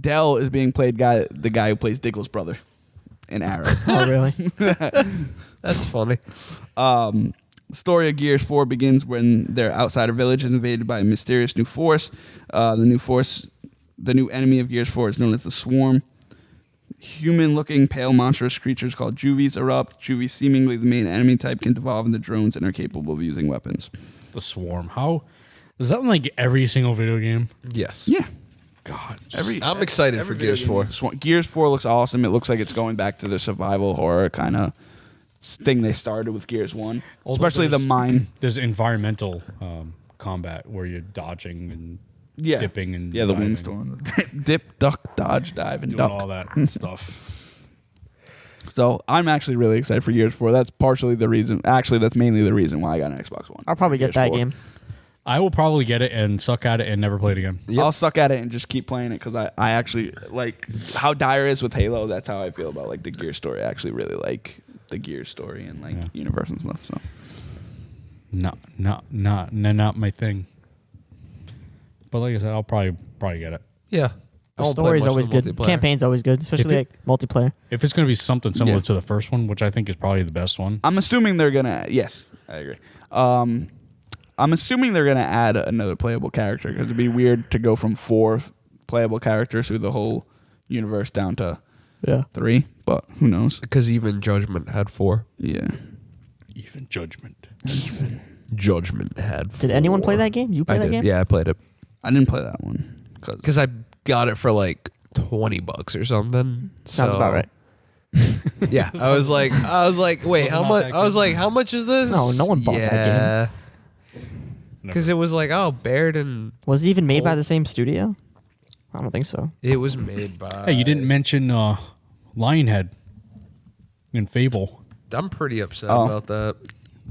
Dell is being played the guy who plays Diggle's brother in Arrow. Oh, really? That's funny. Story of Gears 4 begins when their outsider village is invaded by a mysterious new force. The new enemy of Gears 4 is known as the Swarm. Human-looking, pale, monstrous creatures called Juvies erupt. Juvies, seemingly the main enemy type, can devolve into drones and are capable of using weapons. The Swarm. How is that in like every single video game? Yes. Yeah. God. I'm excited for Gears 4. Gears 4 looks awesome. It looks like it's going back to the survival horror kind of thing they started with Gears 1. Although Especially the there's- mine. There's environmental combat where you're dodging and dipping and the diving, windstorm. Dip, duck, dodge, dive, and doing duck. all that stuff. So I'm actually really excited for Gears 4. That's partially the reason. Actually, that's mainly the reason why I got an Xbox One. I'll probably get Gears that 4. game. I will probably get it and suck at it and never play it again. I'll suck at it and just keep playing it because I actually like how Dire is with Halo. That's how I feel about like the Gears story. I actually really like the Gears story and like universe and stuff. So Not my thing. But like I said, I'll probably get it. Yeah. The story's always good. Campaign's always good, especially like multiplayer. If it's going to be something similar to the first one, which I think is probably the best one. I'm assuming they're gonna. Yes, I agree. I'm assuming they're gonna add another playable character because it'd be weird to go from 4 playable characters through the whole universe down to 3. But who knows? Because even Judgment had 4. Yeah. Even Judgment. Judgment had 4. Did anyone play that game? You play that game? Yeah, I played it. I didn't play that one Because I got it for like $20 or something. Sounds about right. Yeah, I was like, wait, how much? I was like, how much is this? No one bought that game. Because it was like, oh, Baird and Was it even made by the same studio? I don't think so. it was made by. Hey, you didn't mention Lionhead in Fable. I'm pretty upset Oh. about that.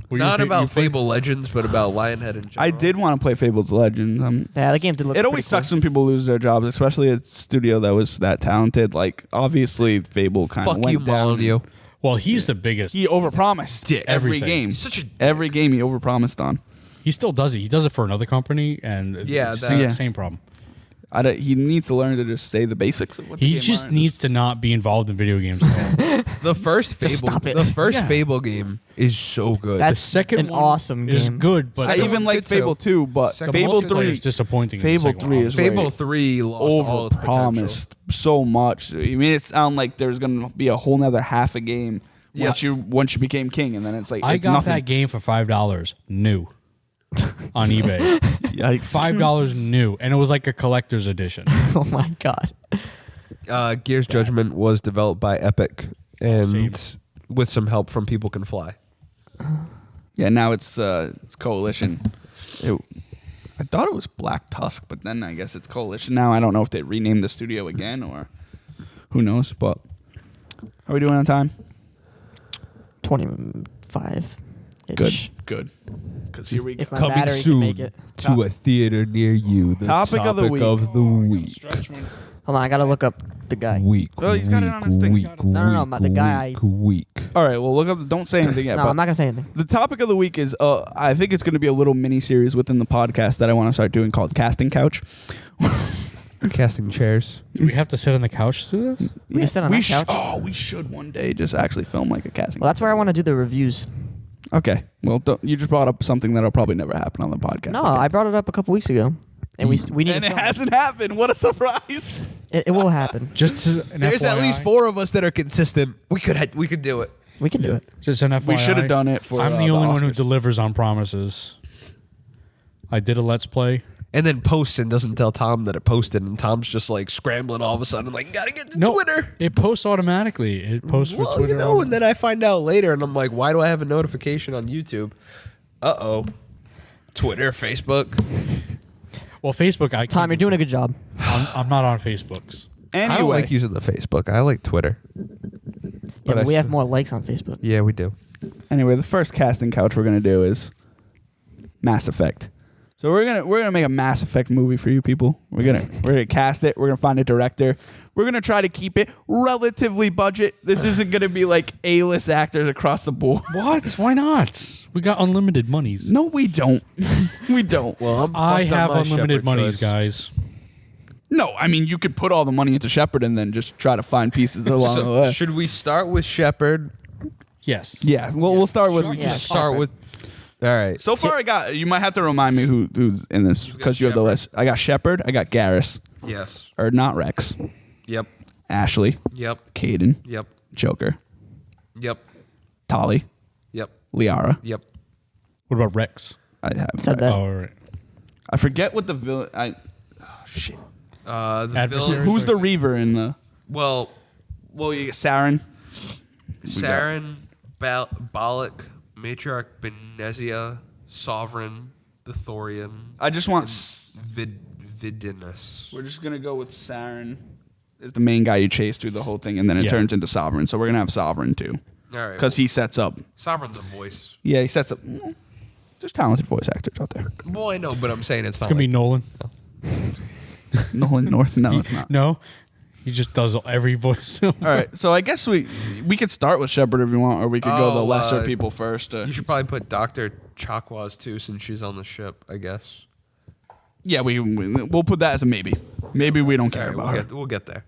Were Not you about played- Fable Legends, but about Lionhead in general. I did want to play Fable's Legends. Yeah, that game did look It pretty always cool. sucks when people lose their jobs, especially a studio that was that talented. Like obviously, Fable kind of Fuck went you, down. Molyneux. Well, he's the biggest. He overpromised Dick. every Everything. game. He's such a dick. Every game he overpromised on. He still does it. He does it for another company, and Yeah, it's that- Yeah. same problem. He needs to learn to just say the basics of what the He game just are. needs to not be involved in video games. The first Fable, stop it. the first Yeah. Fable game is so good. That's The second an one awesome is game. good, but I Second even one's like good, too. Fable 2, but Second Fable one's good, 3 is disappointing. in the Fable second 3 one. is Fable way 3 lost all its potential. overpromised so much. I mean, it sounded like there's gonna be a whole nother half a game Yeah. once you became king, and then it's like I got nothing. that game for $5 new on eBay. Yikes. $5 new, and it was like a collector's edition. Oh my god. Gears Judgment was developed by Epic and Same. with some help from People Can Fly. Yeah, now it's Coalition. I thought it was Black Tusk, but then I guess it's Coalition now. I don't know if they renamed the studio again or who knows. But how are we doing on time? 25. Good. Because here we go. If my battery can make it. to a theater near you. The Topic of the week. Hold on, I gotta look up the guy. Oh, he's got it on his thing. No, the guy All right, well, look up. Don't say anything yet. No, but I'm not gonna say anything. the topic of the week is I think it's going to be a little mini series within the podcast that I want to start doing called Casting Couch. Casting chairs. Do we have to sit on the couch to do this? We can sit on that couch. We should one day just actually film like a casting. Well, that's where I want to do the reviews. Okay. Well, you just brought up something that'll probably never happen on the podcast. No, Okay. I brought it up a couple weeks ago, and we need. And to it film hasn't happened. What a surprise! It will happen. Just an There's at FYI. least 4 of us that are consistent. We could do it. We can do it. Just an FYI. We should have done it for. I'm the the only one who Oscars. delivers on promises. I did a Let's Play. And then posts and doesn't tell Tom that it posted, and Tom's just like scrambling all of a sudden, like, gotta get to Twitter. It posts automatically. It posts for Well, Twitter. you know, and then I find out later, and I'm like, why do I have a notification on YouTube? Twitter, Facebook. Well, Facebook, Tom, you're doing a good job. I'm not on Facebook's. I don't Anyway, like using the Facebook. I like Twitter. Yeah, But but I we have still- more likes on Facebook. Yeah, we do. the first casting couch we're gonna do is Mass Effect. So we're gonna make a Mass Effect movie for you people. We're gonna cast it. We're gonna find a director. We're gonna try to keep it relatively budget. This isn't gonna be like A-list actors across the board. What? Why not? We got unlimited monies. No, we don't. We don't. Well, I have unlimited monies, guys. No, I mean you could put all the money into Shepard and then just try to find pieces along the way. Should we start with Shepard? Yes. Yeah, well, we'll start with. Yeah, Start with. All right. So far, I got. You might have to remind me who's in this because you have the Shepard? list. I got Shepard. I got Garrus, Yes. or not Rex. Yep. Ashley, Yep. Caden, Yep. Joker, Yep. Tali, Yep. Liara. Yep. What about Rex? I have Said Rex. that. Oh, all right. I forget what the villain. Shit. The Adversary. villain. Who's the Reaver in the? Well, Well, you get Saren. Saren, Balak, Matriarch Benezia, Sovereign, the Thorian, I just want. Vidinus. We're just gonna go with Saren. is the main guy you chase through the whole thing, and then it Yeah. turns into Sovereign. So we're gonna have Sovereign too, All right. because he sets up. Sovereign's a voice. Yeah, he sets up. There's talented voice actors out there. Well, I know, but I'm saying it's It's not. gonna be Nolan. Nolan North. No, it's not. No, he just does every voice. All right, so I guess we could start with Shepard if you want, or we could go the Oh, lesser people first. You should probably put Dr. Chakwas too, since she's on the ship, I guess. Yeah, we'll put that as a maybe. Maybe we don't care All right, about her. we'll get there.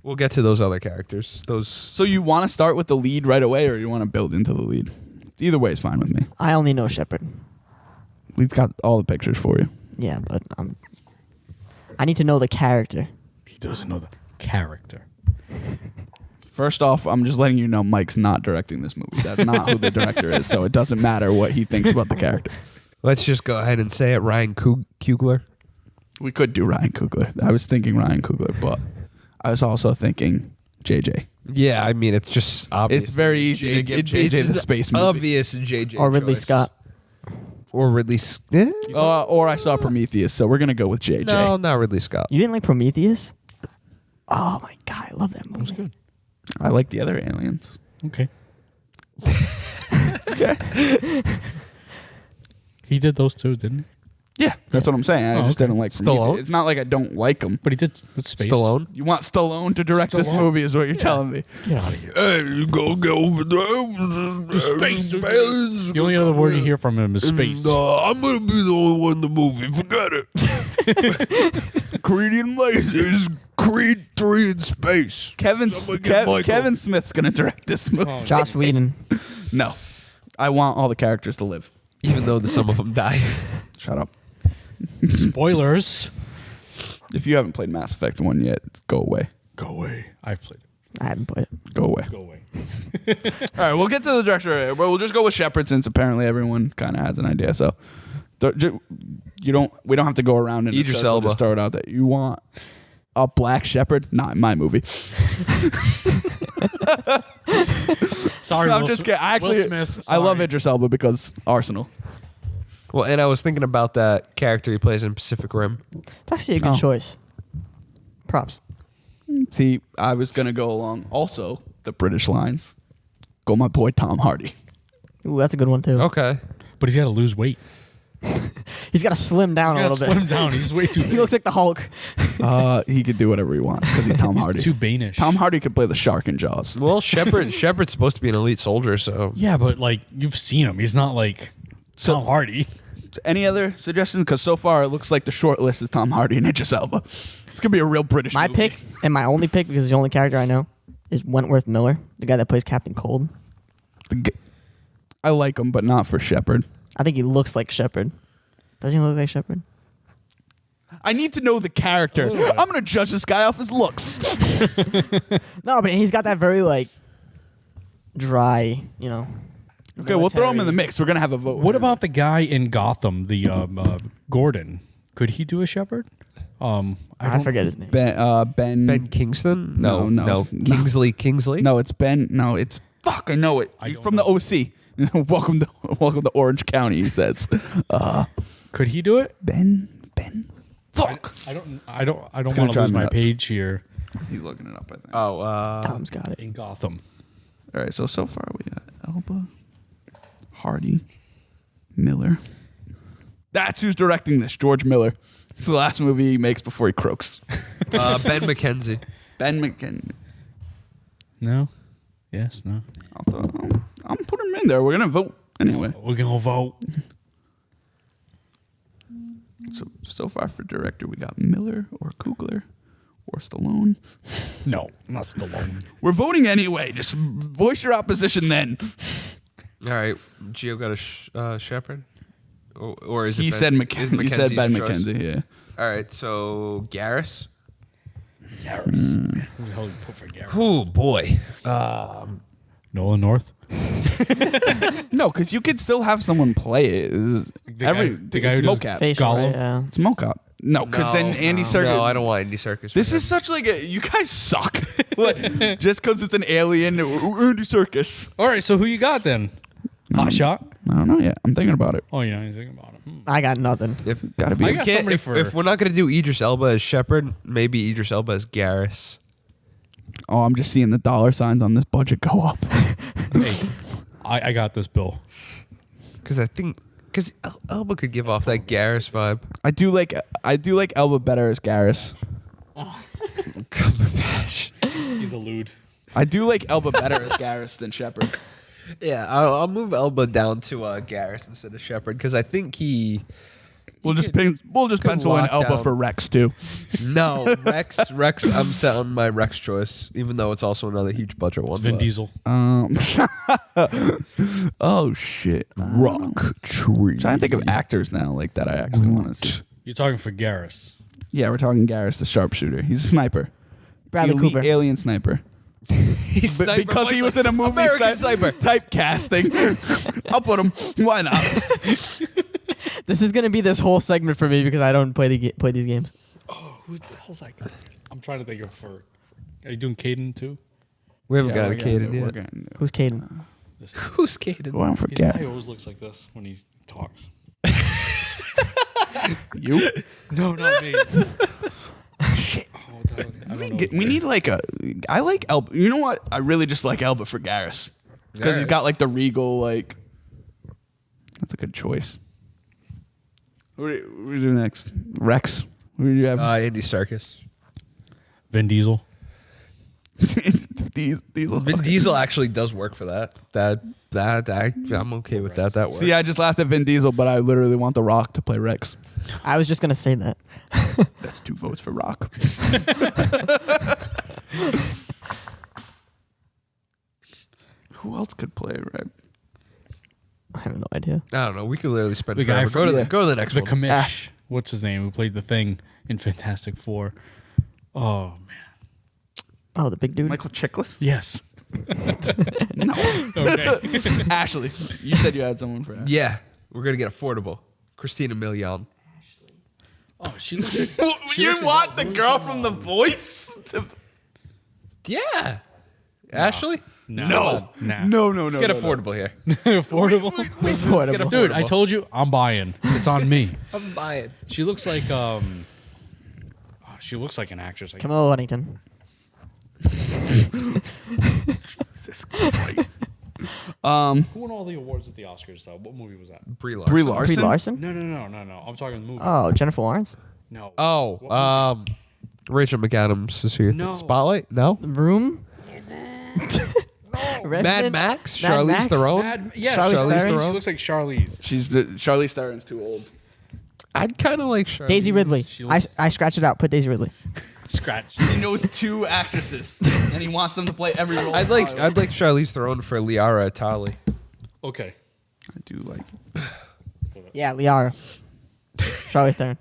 We'll get to those other characters. Those. So you want to start with the lead right away, or you want to build into the lead? Either way is fine with me. I only know Shepard. We've got all the pictures for you. Yeah, but I need to know the character. He doesn't know the character. First off, I'm just letting you know Mike's not directing this movie. That's not who the director is, so it doesn't matter what he thinks about the character. Let's just go ahead and say it. Ryan Coogler. We could do Ryan Coogler. I was thinking Ryan Coogler, but I was also thinking JJ. Yeah, I mean it's just obvious. It's very easy to give JJ the space movie. Obvious JJ. Or Ridley choice. Scott. Or Ridley. Or I saw Prometheus, so we're gonna go with JJ. No, not Ridley Scott. You didn't like Prometheus? Oh my god, I love that movie. That was good. I like the other aliens. Okay. Okay. He did those two, didn't he? Yeah, that's what I'm saying. I Oh, just okay. didn't like Stallone? Prometheus. It's not like I don't like him. But he did with space. Stallone. You want Stallone to direct this Stallone? movie is what you're telling me. Get out of here. Hey, you go get over there. Space. The only other word you hear from him is space. I'm gonna be the only one in the movie. Forget it. Creed and lasers. Creed 3 in space. Kevin Smith's gonna direct this movie. Oh. Joss Whedon. No, I want all the characters to live. Even though some of them die. Shut up. Spoilers. If you haven't played Mass Effect 1 yet, go away. Go away. I've played it. I haven't played it. Go away. Go away. All right, we'll get to the director. We'll just go with Shepard since apparently everyone kind of has an idea. So, we don't have to go around and Idris Elba. just throw it out there. You want a black Shepard? Not in my movie. Sorry, No, I'm Will just Smith. kidding. Actually, Will Smith. I love sorry. Idris Elba because Arsenal. Well, and I was thinking about that character he plays in Pacific Rim. It's actually a good Oh. choice. Props. See, I was gonna go along. Also, the British lines. Go, my boy Tom Hardy. Ooh, that's a good one too. Okay. But he's got to lose weight. He's got to slim down He's a got to little slim bit. down. He's way too big. He looks like the Hulk. He could do whatever he wants because he's Tom Hardy. He's too Banish. Tom Hardy could play the shark in Jaws. Well, Shepard's supposed to be an elite soldier, so Yeah, but like you've seen him. He's not like So- Tom Hardy. Any other suggestions? Because so far it looks like the short list is Tom Hardy and Idris Elba. It's gonna be a real British. My movie. pick and my only pick, because it's the only character I know, is Wentworth Miller, the guy that plays Captain Cold. I like him, but not for Shepard. I think he looks like Shepard. Doesn't he look like Shepard? I need to know the character. little bit. I'm gonna judge this guy off his looks. No, but he's got that very like dry, you know. Okay, we'll throw him in military- the mix. We're gonna have a vote. What about the guy in Gotham, the Gordon? Could he do a shepherd? I don't- forget his name. Ben? Ben Kingston? No. Kingsley. No, it's Ben. No, it's fuck. I know it. I He's don't from the OC. welcome to Orange County. He says. Could he do it? Ben. Fuck. I don't gonna want to drive lose me my nuts. page here He's looking it up. I think. Oh, Tom's got it. in Gotham. All right. So far we got Elba, Hardy, Miller. That's who's directing this. George Miller. It's the last movie he makes before he croaks. Ben McKenzie. Ben McKinnon. No. Yes. No. I'm putting him in there. We're gonna vote anyway. We're gonna vote. So far for director, we got Miller or Coogler or Stallone. No, not Stallone. We're voting anyway. Just voice your opposition then. All right, Gio got a Shepard, or is it? He Ben, said is He said Ben Mackenzie's choice? McKenzie. Yeah. All right, so Garrus. Garrus. Who the hell you put for Garrus? Oh boy. Nolan North. No, because you could still have someone play it. The guy It's who does mocap. Facial, Gollum. right? Yeah. It's mocap. No, because then Andy Serkis. No, I don't want Andy Serkis. This for is him. such like a. You guys suck. Like, just because it's an alien, Andy Serkis. All right, so who you got then? Hot shot. I don't know yet. I'm thinking about it. Oh, you're not even thinking about him. I got nothing. If Gotta be. I got somebody for- if we're not gonna do Idris Elba as Shepard, maybe Idris Elba as Garrus. Oh, I'm just seeing the dollar signs on this budget go up. Hey, I got this, Bill. Because Elba could give off that Garrus vibe. I do like Elba better as Garrus. Cumberbatch. He's a lewd. I do like Elba better as Garrus than Shepard. Yeah, I'll move Elba down to Garrus instead of Shepard because I think We'll just pencil in lock Elba down. for Rex too. No, Rex. I'm set on my Rex choice, even though it's also another huge budget one. It's Vin but- Diesel. Oh shit. Rock tree. Trying to think of actors now like that I actually want to see. You're talking for Garrus. Yeah, we're talking Garrus, the sharpshooter. He's a sniper. Bradley Elite Cooper. alien sniper. He's But because he was in a movie American Sniper. typecasting, I'll put him. Why not? This is gonna be this whole segment for me because I don't play these games. Oh, who the hell's that guy? I'm trying to think of for. Are you doing Caden too? We haven't got we're a Caden yet. gonna do- Who's Caden? This Who's Caden? Well, I don't He's the forget. guy who always looks like this when he talks. You? No, not me. Shit. Oh, I don't know. We need like a. I like Elba. You know what? I really just like Elba for Garrus because he's Alright. got like the regal like. That's a good choice. What do we do next? Rex. Who do you have? Andy Serkis. Vin Diesel. Diesel. Vin Diesel actually does work for that. I'm okay with that. That works. See, I just laughed at Vin Diesel, but I literally want The Rock to play Rex. I was just gonna say that. That's 2 votes for Rock. Who else could play Rex? I have no idea. I don't know. We could literally spend The guy forever. from- Go to the next The one. commish. What's his name? Who played the Thing in Fantastic Four? Oh man. Oh, the big dude. Michael Chiklis? Yes. No. Okay. Ashley. You said you had someone for Ashley. Yeah, we're gonna get affordable. Christina Milian. Oh, she looks. You want the girl from The Voice? Yeah. Ashley? No. No. Let's get affordable here. Affordable. Affordable. Dude, I told you, I'm buying. It's on me. I'm buying. She looks like she looks like an actress. Camilla Luddington. Jesus Christ. Who won all the awards at the Oscars though? What movie was that? Brie Larson. Brie Larson? Brie Larson. No. I'm talking the movie. Oh, Jennifer Lawrence. No. Oh, Rachel McAdams is here. No. Spotlight? No. The Room. Mad Revenant? Max? Mad Charlize Max? Theron? Yeah, Charlize She Theron? looks like Charlize. Charlize Theron's too old. I'd kind of like Charlize. Daisy Ridley. She looks- I scratched it out. Put Daisy Ridley. Scratch. He knows 2 actresses, and he wants them to play every role. I'd like Charlize Theron for Liara Atali. Okay. I do like. Yeah, Liara. Charlize Theron.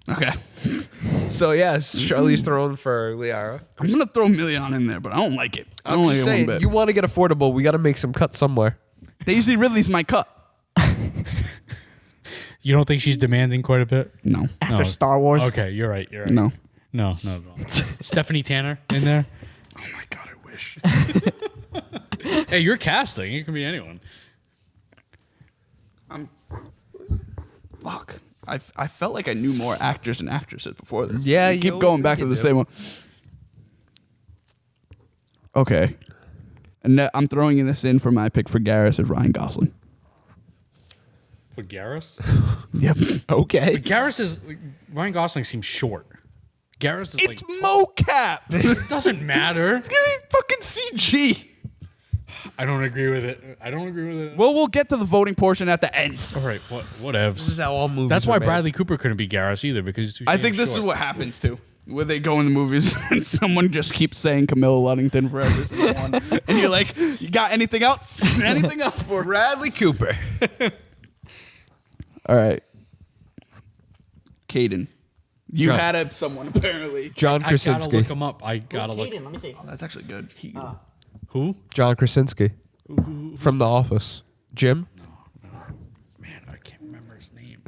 Okay. So yes, Charlize Theron for Liara. I'm gonna throw Million in there, but I don't like it. I don't I'm like just it one saying, bit. you want to get affordable, we got to make some cuts somewhere. Daisy Ridley's my cut. You don't think she's demanding quite a bit? No. After Star Wars. Okay, you're right. No. No. Stephanie Tanner in there. Oh my god, I wish. Hey, you're casting. It can be anyone. Fuck. I felt like I knew more actors and actresses before this. Yeah, You you keep always going back think to you the do. same one. Okay. And I'm throwing this in for my pick for Garrus is Ryan Gosling. For Garrus? Yep. Okay. Garrus is Ryan Gosling seems short. Garrus is It's like mocap. It's it doesn't matter. gonna be fucking CG. I don't agree with it. Well, we'll get to the voting portion at the end. All right, This whatevs. is how all movies That's are why made. Bradley Cooper couldn't be Garrus either because he's too. I damn think this is short. what happens too. Where they go in the movies and someone just keeps saying Camilla Luddington for every single one. And you're like, you got anything else? Anything else for Bradley Cooper. All right. Caden. You John. had someone apparently. John I gotta look Krasinski. him up. I gotta look. Let me see. Oh, that's actually good. Who? John Krasinski from The Office. Jim. Man, I can't remember his name.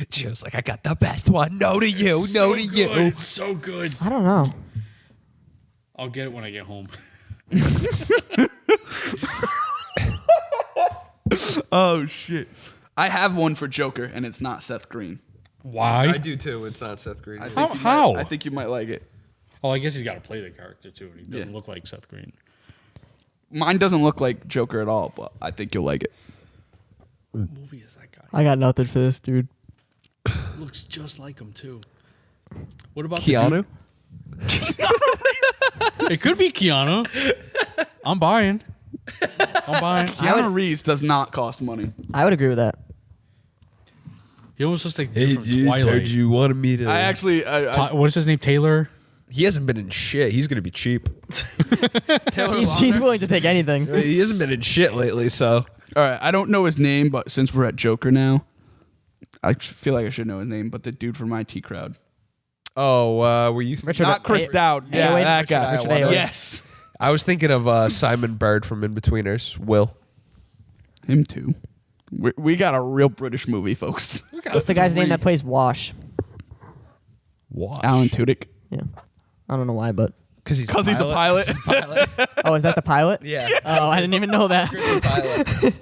Jim's like, I got the best one. No to you. No to you. Good, so good. I don't know. I'll get it when I get home. Oh shit. I have one for Joker, and it's not Seth Green. Why? do too. It's not Seth Green. I How- think you how? Might, I think you might like it. Oh, I guess he's got to play the character too, and he doesn't look like Seth Green. Mine doesn't look like Joker at all, but I think you'll like it. What movie is that guy? I got nothing for this, dude. Looks just like him too. What about Keanu? It could be Keanu. I'm buying. Keanu Reeves does not cost money. I would agree with that. He almost looks like Twilight. you wanted me to. I actually, What's his name? Taylor. He hasn't been in shit. He's gonna be cheap. Taylor He's Lautner. willing to take anything. He hasn't been in shit lately, so. All right, I don't know his name, but since we're at Joker now, I feel like I should know his name. But the dude from IT Crowd, Oh, were you? Richard- not Chris Dowd. Yeah, Ayoade? that guy. Richard Ayoade. Yes, I was thinking of Simon Bird from In-Betweeners. Will. him too. We got a real British movie, folks. What's the guy's name that plays Wash? Watch. Alan Tudyk. Yeah. I don't know why, but. Because he's He's a pilot. Oh, is that the pilot? Yeah. Oh, I didn't even know that. Pilot.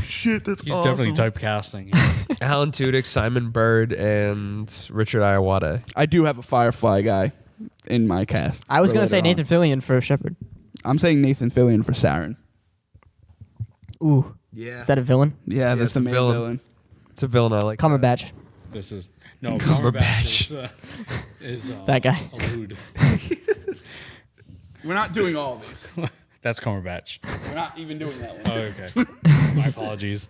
Shit, that's He's awesome. definitely typecasting. Alan Tudyk, Simon Bird, and Richard Ayoade. I do have a Firefly guy in my cast. I was for going to say later on. Nathan Fillion for Shepard. I'm saying Nathan Fillion for Saren. Ooh. Yeah. Is that a villain? Yeah, that's it's the a main villain. villain. It's a villain I like. Cumberbatch. This is no Cumberbatch. Is That guy. Allude. We're not doing all of these. That's Cumberbatch. We're not even doing that Oh, one. okay. My apologies.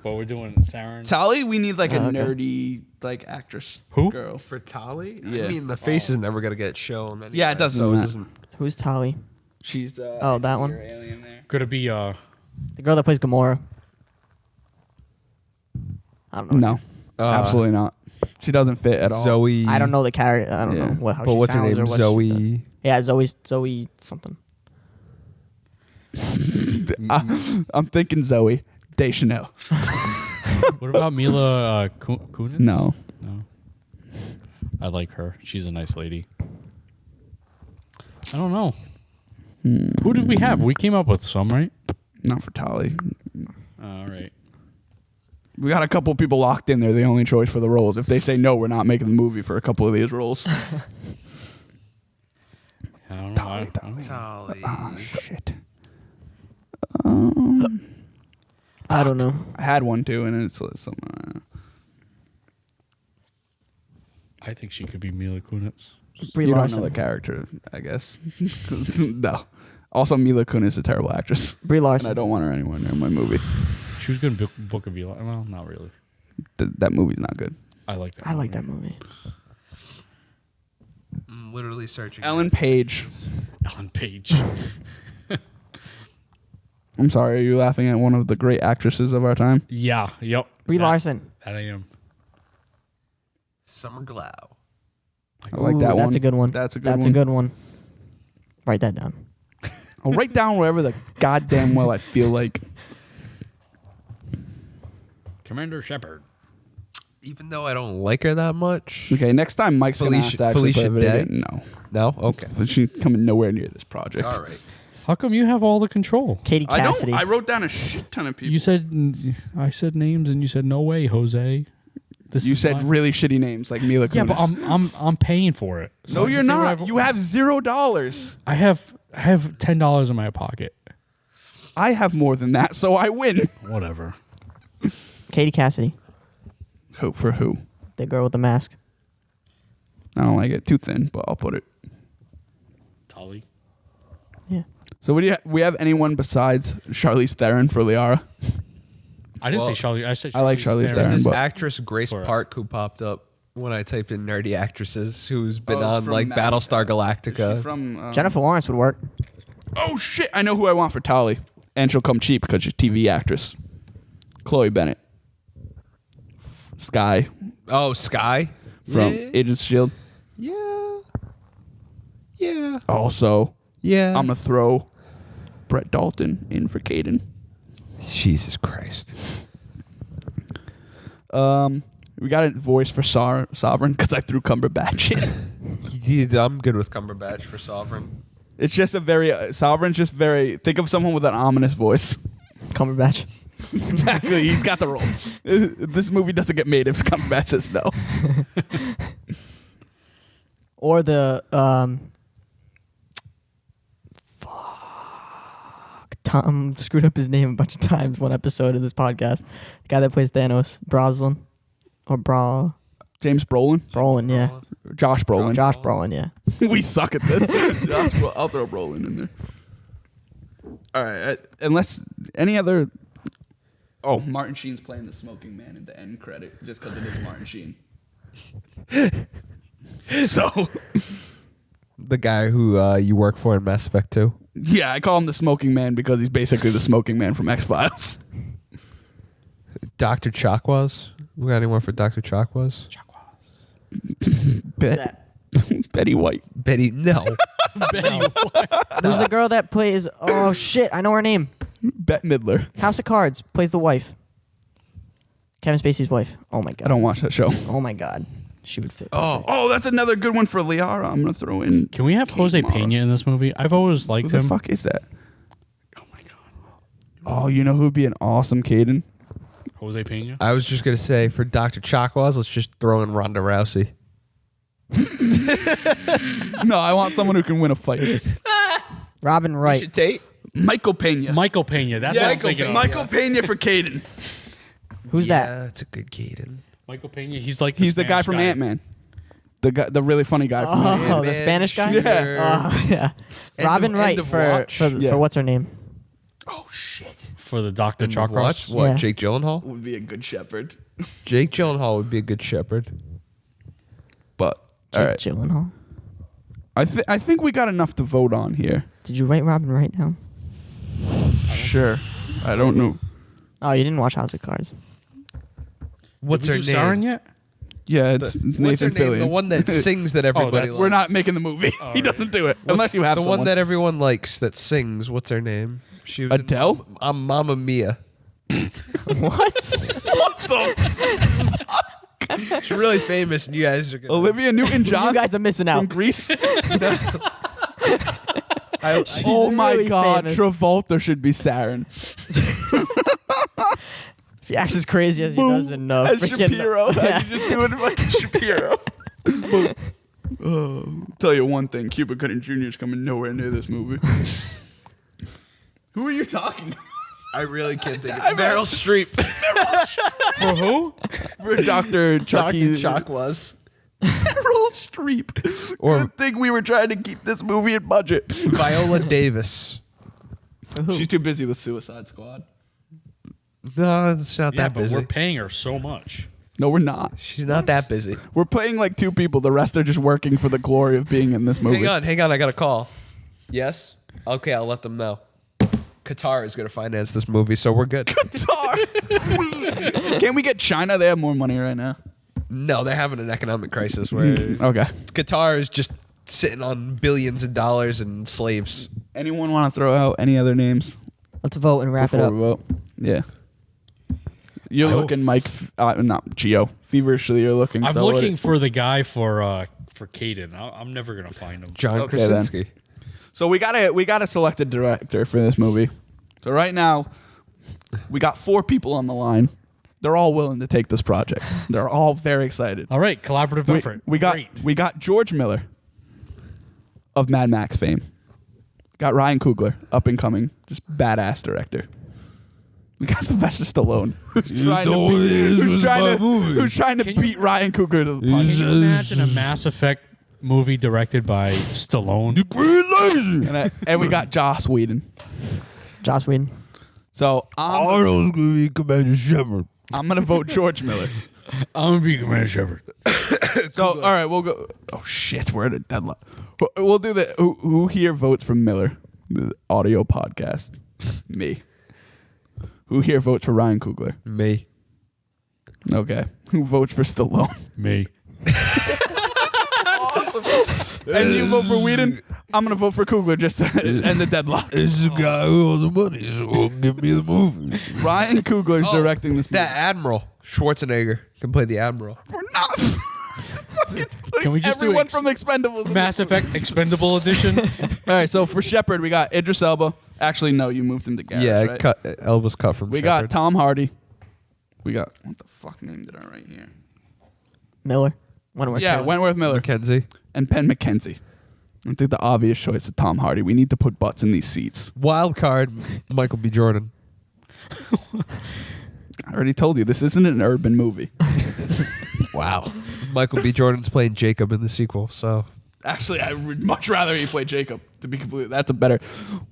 But we're doing Saren. Tali, we need like a okay. nerdy like actress. Who? Girl. For Tali? Yeah. I mean, the face is never going to get shown. Anyway, Yeah, it doesn't so matter. Who's Tali? She's the Oh, that one? alien there. Could it be The girl that plays Gamora. I don't know. No, absolutely not. She doesn't fit at all. Zoe. I don't know the character. I don't Yeah. know what. How But she what's her sounds name? or what she Zoe. does. Yeah, Zoe something. I'm thinking Zoe Deschanel. What about Mila Kunis? No, No. I like her. She's a nice lady. I don't know. Who did we have? We came up with some, right? not for Tali. All right. We got a couple of people locked in. They're the only choice for the roles. If they say no, we're not making the movie for a couple of these roles. I don't know. I don't know. Tali. Oh, shit. I don't know. I had one too, and it's some. I think she could be Mila Kunis. Brie You don't Larson. know the character, I guess. No. Also, Mila Kunis is a terrible actress, Brie and Larson. I don't want her anywhere near my movie. She was good in Book of Eli. Well, not really. That movie's not good. I like that. I like that movie. I'm literally searching. Ellen Page. On Page. I'm sorry, are you laughing at one of the great actresses of our time? Yeah. Yep. Brie That- Larson. That I am. Summer Glau. I like Ooh, that one. That's a good one. That's a good That's one. a good one. Write that down. I'll write down wherever the goddamn well I feel like. Commander Shepard. Even though I don't like her that much. Okay, next time Mike's gonna have to actually Felicia play a video Day? game. No. No? Okay. She's coming nowhere near this project. All right. How come you have all the control? Katie I Cassidy. don't. I wrote down a shit ton of people. You said I said names and you said no way, Jose. This You is said mine. really shitty names like Mila Kunis. Yeah, but I'm paying for it. So no, I you're can say not. whatever- You have $0. I have $10 in my pocket. I have more than that, so I win. Whatever. Katie Cassidy. Who for who? The girl with the mask. I don't like it. Too thin, but I'll put it. Tully. Yeah. So what do you? We have anyone besides Charlize Theron for Liara? I didn't Well, say Charlie. I said I like Charlize Charlize Theron. Theron. There's this but- actress, Grace For it. Park, who popped up when I typed in nerdy actresses, who's been Oh, on from like Mad- Battlestar Is Galactica. she from Jennifer Lawrence would work. Oh shit! I know who I want for Tali, and she'll come cheap because she's a TV actress. Chloe Bennett, Sky Oh, Sky from yeah. Agents of Shield. Yeah. Yeah. Also, Yeah. I'm gonna throw Brett Dalton in for Caden. Jesus Christ. We got a voice for Sovereign because I threw Cumberbatch in. Yeah, I'm good with Cumberbatch for Sovereign. It's just a very Sovereign's just very. Think of someone with an ominous voice. Cumberbatch. Exactly, he's got the role. This movie doesn't get made if Cumberbatch says no. Or the Tom screwed up his name a bunch of times one episode of this podcast. The guy that plays Thanos, Brolin. Or James Brolin? Brolin, yeah. Josh Brolin. Josh Brolin, yeah. We suck at this. I'll throw Brolin in there. All right. Unless any other... Oh, Martin Sheen's playing the smoking man in the end credit just because it is Martin Sheen. So... The guy who you work for in Mass Effect 2. Yeah, I call him the smoking man because he's basically the smoking man from X-Files. Dr. Chakwas. We got anyone for Dr. Chakwas? Betty White. Betty, no. Betty White. Who's the girl that plays... Oh, shit. I know her name. Bette Midler. House of Cards. Plays the wife. Kevin Spacey's wife. Oh, my God. I don't watch that show. Oh, my God. She would fit. Oh, that's another good one for Liara. I'm going to throw in... Can we have Jose Mara. Pena in this movie? I've always liked Who the him. fuck is that? Oh my god. Oh, you know who would be an awesome Caden? Jose Pena? I was just going to say, for Dr. Chakwas, let's just throw in Ronda Rousey. No, I want someone who can win a fight. Robin Wright. Should Tate? Michael Pena. Michael Pena. That's what I'm thinking of. Michael Pena for Caden. Who's Yeah, that? that's a good Caden. Michael Pena. He's like He's the guy Spanish from Ant-Man. The really funny guy from Ant-Man. Oh, the Spanish guy? Yeah. Oh, yeah. End Robin of- Wright end of for Watch. Yeah. what's her name? Oh, shit. For the Dr. End of Watch? Chakras. What, Yeah. Jake Gyllenhaal? Would be a good shepherd. Jake Gyllenhaal would be a good shepherd. But, all right. Jake Gyllenhaal. I think we got enough to vote on here. Did you write Robin Wright down? Sure. I don't know. Oh, you didn't watch House of Cards. What's Did her we do name? Sauron yet? Yeah, it's What's Nathan her name? Fillion. The one that sings that everybody that's- likes. We're not making the movie. Oh, He right. doesn't do it. Unless you have the someone. one that everyone likes that sings. What's her name? She was Adele? I'm Mamma Mia. What? She's really famous, and you guys are gonna. Olivia Newton-John You guys are missing from out. Greece. She's Oh my really God, famous. Travolta should be Saren. She acts as crazy as he does in As freaking... Shapiro. Yeah. You just do it like Shapiro. Tell you one thing, Cuba Gooding Jr. is coming nowhere near this movie. Who are you talking to? I really can't think of Meryl Streep. For who? For Dr. Chucky. was. Meryl Streep. Or- Good thing we were trying to keep this movie in budget. Viola Davis. She's too busy with Suicide Squad. No, it's not Yeah, that but busy. we're paying her so much. No, we're not. She's not that busy. We're playing like two people. The rest are just working for the glory of being in this movie. Hang on. I got a call. Yes? Okay, I'll let them know. Qatar is going to finance this movie, so we're good. Sweet. Can't we get China? They have more money right now. No, they're having an economic crisis where Okay. Qatar is just sitting on billions of dollars and slaves. Anyone want to throw out any other names Let's vote and wrap it before up. we vote? Yeah. You're looking, Mike. Not Gio. Feverishly, you're looking. I'm so what- looking for the guy for Caden. I'm never gonna find him. John Okay, Krasinski. So we gotta select a director for this movie. So right now, we got 4 people on the line. They're all willing to take this project. They're all very excited. All right, collaborative effort. We got Great. we got George Miller of Mad Max fame. Got Ryan Coogler, up and coming, just badass director. We got Sylvester Stallone, who's trying to Can you- beat Ryan Coogler to the punch. Can you imagine a Mass Effect movie directed by Stallone? And we got Joss Whedon. Joss Whedon. So Arnold's going to be Commander Shepard. I'm gonna vote George Miller. I'm gonna be Commander Shepard. So all right, we'll go. Oh shit, we're at a deadlock. We'll do the who here votes for Miller, the audio podcast. Me. Who here votes for Ryan Coogler? Me. Okay. Who votes for Stallone? Me. And you vote for Whedon? I'm gonna vote for Coogler just to end the deadlock. This is the guy who owns the money, so give me the movie. Ryan Coogler's Oh, directing this movie. That Admiral Schwarzenegger can play the Admiral. We're not. Can we just do everyone from Expendables? in Mass Effect Expendable Edition? All right, so for Shepard, we got Idris Elba. Actually, no, you moved him to Garrett. Yeah, right? Elba's cut from We got Shepard. Tom Hardy. We got what the fuck name did I write here? Miller. Wentworth. Yeah, Miller. Wentworth Miller. Mackenzie. and Ben McKenzie. I think the obvious choice is Tom Hardy. We need to put butts in these seats. Wild card, Michael B. Jordan. I already told you, this isn't an urban movie. Wow. Michael B. Jordan's playing Jacob in the sequel, so. Actually, I would much rather he play Jacob, to be completely. That's a better.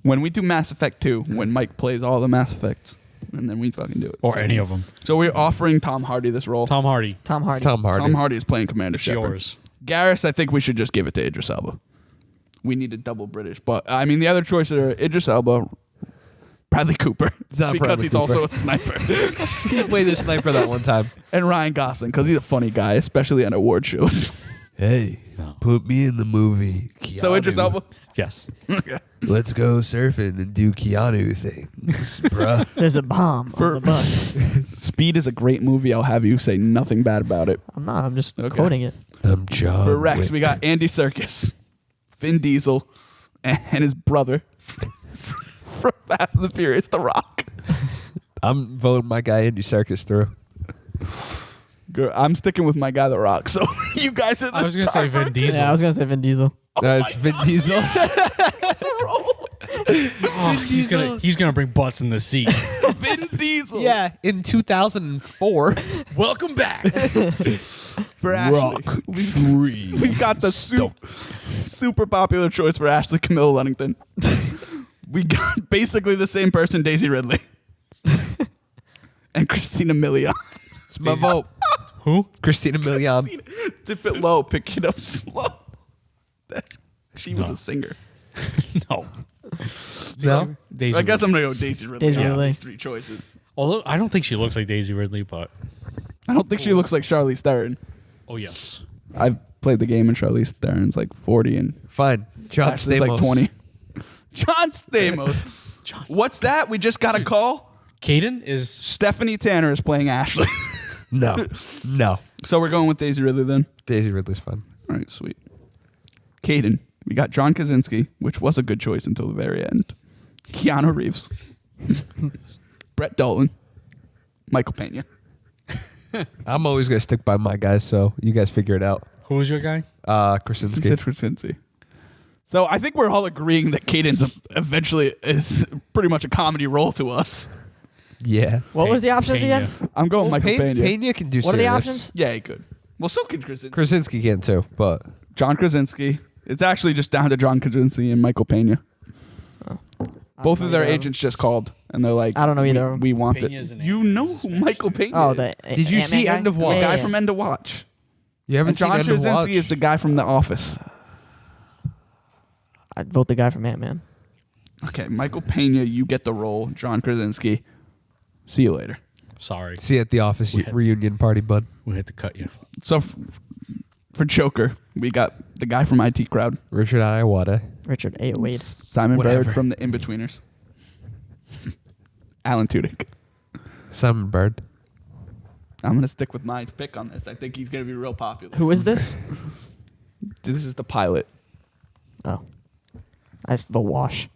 When we do Mass Effect 2, when Mike plays all the Mass Effects, and then we fucking do it. Or So- any of them. So we're offering Tom Hardy this role. Tom Hardy. Tom Hardy. Tom Hardy. Tom Hardy is playing Commander It's Shepard. yours. Garrus, I think we should just give it to Idris Elba. We need a double British. But, I mean, the other choices are Idris Elba, Bradley Cooper, It's not because Bradley he's Cooper. also a sniper, He played the sniper that one time. and Ryan Gosling, because he's a funny guy, especially on award shows. Hey, No. put me in the movie. So Idris Elba? Yes. Let's go surfing and do Keanu things, bruh. There's a bomb on the bus. Speed is a great movie. I'll have you say nothing bad about it. I'm not. I'm just Okay. quoting it. I'm John. For Rex, Wick. we got Andy Serkis, Vin Diesel, and his brother from Fast and the Furious, The Rock. I'm voting my guy Andy Serkis through. Girl, I'm sticking with my guy, The Rock. So you guys are the I was gonna say Vin Diesel. Yeah, I was gonna say Vin Diesel. It's Vin Diesel. Oh, he's gonna bring butts in the seat. Vin Diesel. Yeah, in 2004. Welcome back. For Ashley. We've got the super popular choice for Ashley Camille Luddington. We got basically the same person, Daisy Ridley. And Christina Milian. It's my vote. Who? Christina Milian. Dip it low, pick it up slow. She was No. a singer. No. No? Daisy I guess Ridley. I'm going to go Daisy Ridley. Daisy out of Ridley. these three choices. Although I don't think she looks like Daisy Ridley, but I don't think she looks like Charlize Theron. oh yes. I've played the game and Charlize Theron's like 40 and Fine. John Ashley's Stamos. like 20. John Stamos. What's that? We just got a call. Caden is Stephanie Tanner is playing Ashley. No. No. So we're going with Daisy Ridley then? Daisy Ridley's fun. All right, sweet. Caden. We got John Krasinski, which was a good choice until the very end. Keanu Reeves. Brett Dalton. Michael Pena. I'm always going to stick by my guys, so you guys figure it out. who was your guy? Krasinski. Said Krasinski. So I think we're all agreeing that Caden's eventually is pretty much a comedy role to us. Yeah. What was the options Pena. again? I'm going Michael Pena. Pena can do What are the serious. options? Yeah, he could. Well, so could Krasinski. Krasinski can too, but John Krasinski. It's actually just down to John Krasinski and Michael Pena. Both of their agents just called, and they're like, I don't know either of them. We want Pena's it. an You Ant-Man, know he's who a Michael Pena Oh, is. the Did you Ant-Man see guy? End of Watch? The Yeah, guy yeah. from End of Watch. you haven't And seen John End of Watch. Krasinski is the guy from The Office. I'd vote the guy from Ant-Man. Okay, Michael Pena, you get the role. John Krasinski, see you later. Sorry, See you at the office We had- reunion party, bud. we had to cut you. So for Joker, we got the guy from IT Crowd, Richard Iowata. Richard A. Wade. Simon Whatever. Bird from The In-Betweeners, Alan Tudyk. Simon Bird. I'm going to stick with my pick on this. I think he's going to be real popular. Who is this? This is the pilot. Oh, I just vote Wash.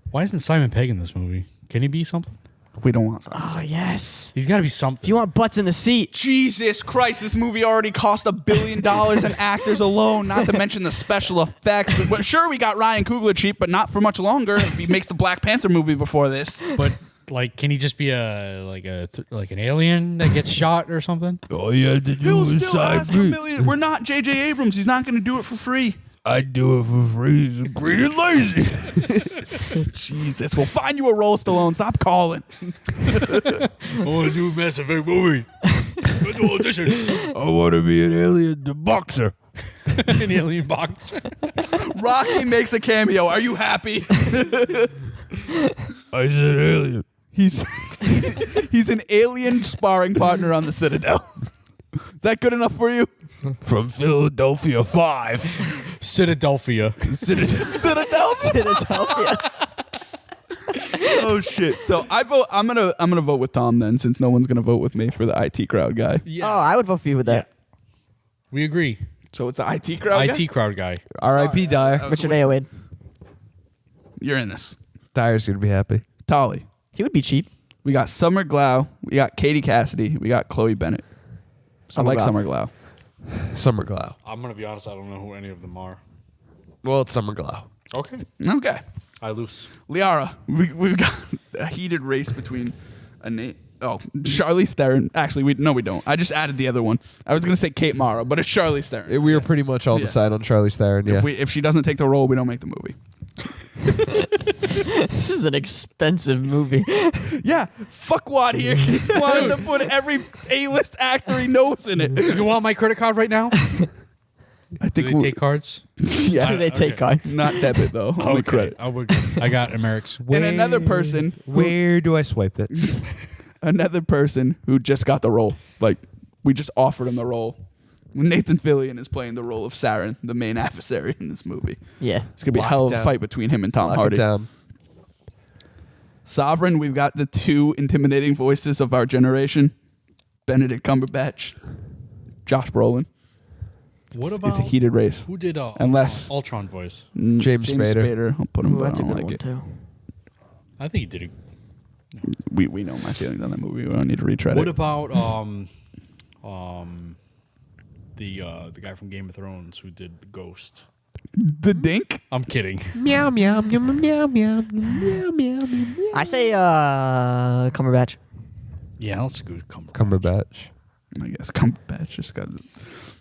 Why isn't Simon Pegg in this movie? Can he be something? We don't want Oh yes. He's got to be If something. you want butts in the seat, Jesus Christ, this movie already cost $1 billion in actors alone, not to mention the special effects. But sure, we got Ryan Coogler cheap, but not for much longer if he makes the Black Panther movie before this. But like, can he just be like an alien that gets shot or something? All you had to He'll still ask $1 million. We're not J.J. Abrams. He's not going to do it for free. I'd do it for free. He's green and lazy. Jesus, we'll find you a role, Stallone. Stop calling. I want to do a Mass Effect movie. Go to audition. I want to be an alien, the boxer. An alien boxer. Rocky makes a cameo. Are you happy? I said alien. He's an alien sparring partner on the Citadel. Is that good enough for you? From Philadelphia 5. Citadelphia. Citadel? Citadelphia. Oh shit. So I vote I'm gonna vote with Tom then, since no one's gonna vote with me for the IT crowd guy. Yeah. Oh, I would vote for you with that. We agree. So it's the IT crowd guy? IT crowd guy. R.I.P. Dyer. Richard A. Wade. You're in this. Dyer's going to be happy. Tolly. He would be cheap. We got Summer Glau, we got Katie Cassidy, we got Chloe Bennett. Summer I like Glau. Summer Glau. Summer Glau. I'm gonna be honest. I don't know who any of them are. Well, it's Summer Glau. Okay. Okay. I lose. Liara, we've got a heated race between Charlize Theron. Actually, we don't. I just added the other one. I was going to say Kate Mara, but it's Charlize Theron. We were pretty much all decided on Charlize Theron. Yeah. If she doesn't take the role, we don't make the movie. This is an expensive movie. Yeah, fuckwad here keeps wanting to put every A-list actor he knows in it. Do you want my credit card right now? I Do think they take cards? yeah, They take cards. not debit though. Only credit. I got Americ's. And another person, Where do I swipe it? another person who just got the role. Like we just offered him the role. Nathan Fillion is playing the role of Saren, the main adversary in this movie. Yeah. It's gonna be a hell of a fight between him and Tom Lock Hardy. it down. Sovereign, we've got the two intimidating voices of our generation: Benedict Cumberbatch, Josh Brolin. What about It's a heated race. who did Unless- Ultron voice? James Spader. I'll put him. Ooh, But that's I a don't good like one it. too. I think he did it. We know my feelings on that movie. We don't need to retread What it. about the guy from Game of Thrones who did the Ghost? The Dink? I'm kidding. Meow meow meow meow meow meow meow meow. I say Cumberbatch. Yeah, let's go Cumberbatch. Cumberbatch. I guess Cumberbatch just got.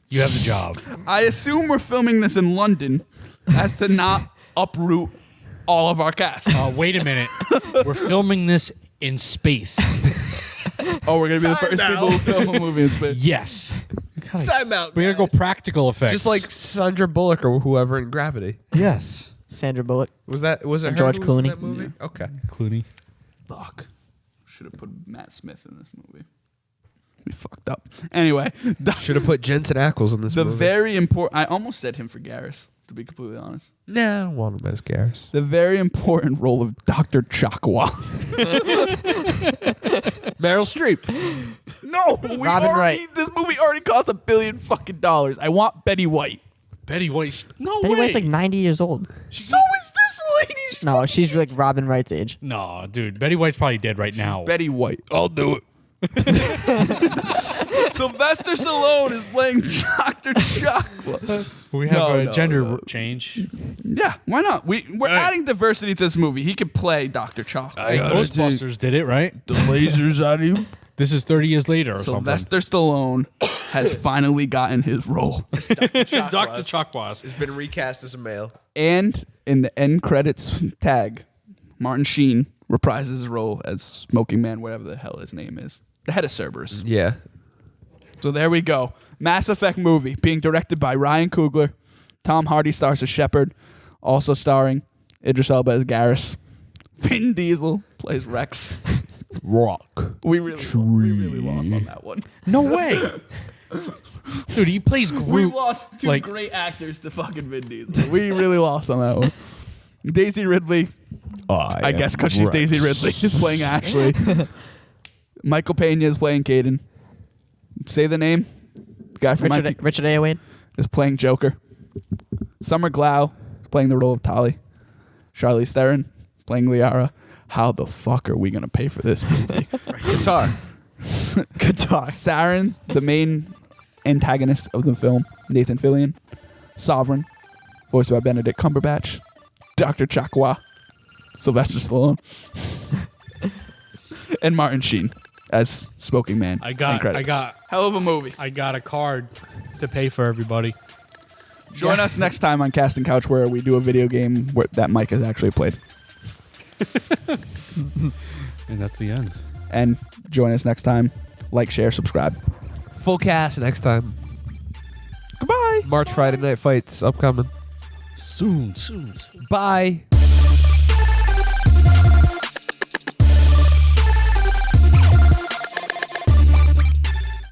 You have the job. I assume we're filming this in London, as to not uproot all of our cast. Wait a minute. We're filming this in space. Oh, we're gonna be the Time first out. people who film a movie in space. Yes. Time out, We gotta go guys. practical effects. Just like Sandra Bullock or whoever in Gravity. yes, Sandra Bullock. Was it her George who was in Clooney. that movie? Okay. Clooney. Fuck. Should have put Matt Smith in this movie. We fucked up. Anyway, Should have put Jensen Ackles in this the movie. very important. I almost said him for Garrus, to be completely honest. Nah, I don't want him as Garrus. The very important role of Dr. Chakwa. Meryl Streep. No, Robin Wright. This movie already cost $1 billion fucking dollars. I want Betty White. Betty White. No Betty way. White's like 90 years old. So is this lady. No, she's like Robin Wright's age. No, dude. Betty White's probably dead right now. Betty White. I'll do it. Sylvester Stallone is playing Dr. Chakwa. We have No, a no, gender no. change. Yeah, why not? We're adding diversity to this movie. He could play Dr. Chakwa. Like Ghostbusters did it, right? The lasers out of you. This is 30 years later or something. Sylvester Stallone has finally gotten his role. Dr. Chakwas. Has been recast as a male. And in the end credits tag, Martin Sheen reprises his role as Smoking Man, whatever the hell his name is. The head of Cerberus. Yeah. So there we go. Mass Effect movie being directed by Ryan Coogler. Tom Hardy stars as Shepard. Also starring Idris Elba as Garrus. Vin Diesel plays Rex. Rock. We really lost on that one. No way. Dude, he plays We Groot. lost two like- great actors to fucking Vin Diesel. We really lost on that one. Daisy Ridley, I guess because she's Daisy Ridley, is playing Ashley. Michael Pena is playing Caden. Say the name. The guy from Richard A. Wade. is playing Joker. Summer Glau is playing the role of Tali. Charlize Theron playing Liara. How the fuck are we gonna pay for this movie? Guitar. Guitar. Saren, the main antagonist of the film, Nathan Fillion. Sovereign, voiced by Benedict Cumberbatch. Dr. Chakwa, Sylvester Stallone. And Martin Sheen as Smoking Man. I End got credit. Hell of a movie. a card to pay for everybody. Join us next time on Casting Couch where we do a video game where that Mike has actually played. And that's the end. And join us next time. Like, share, subscribe. Full cast next time. Goodbye. March Friday Night Fights upcoming. Soon. Bye.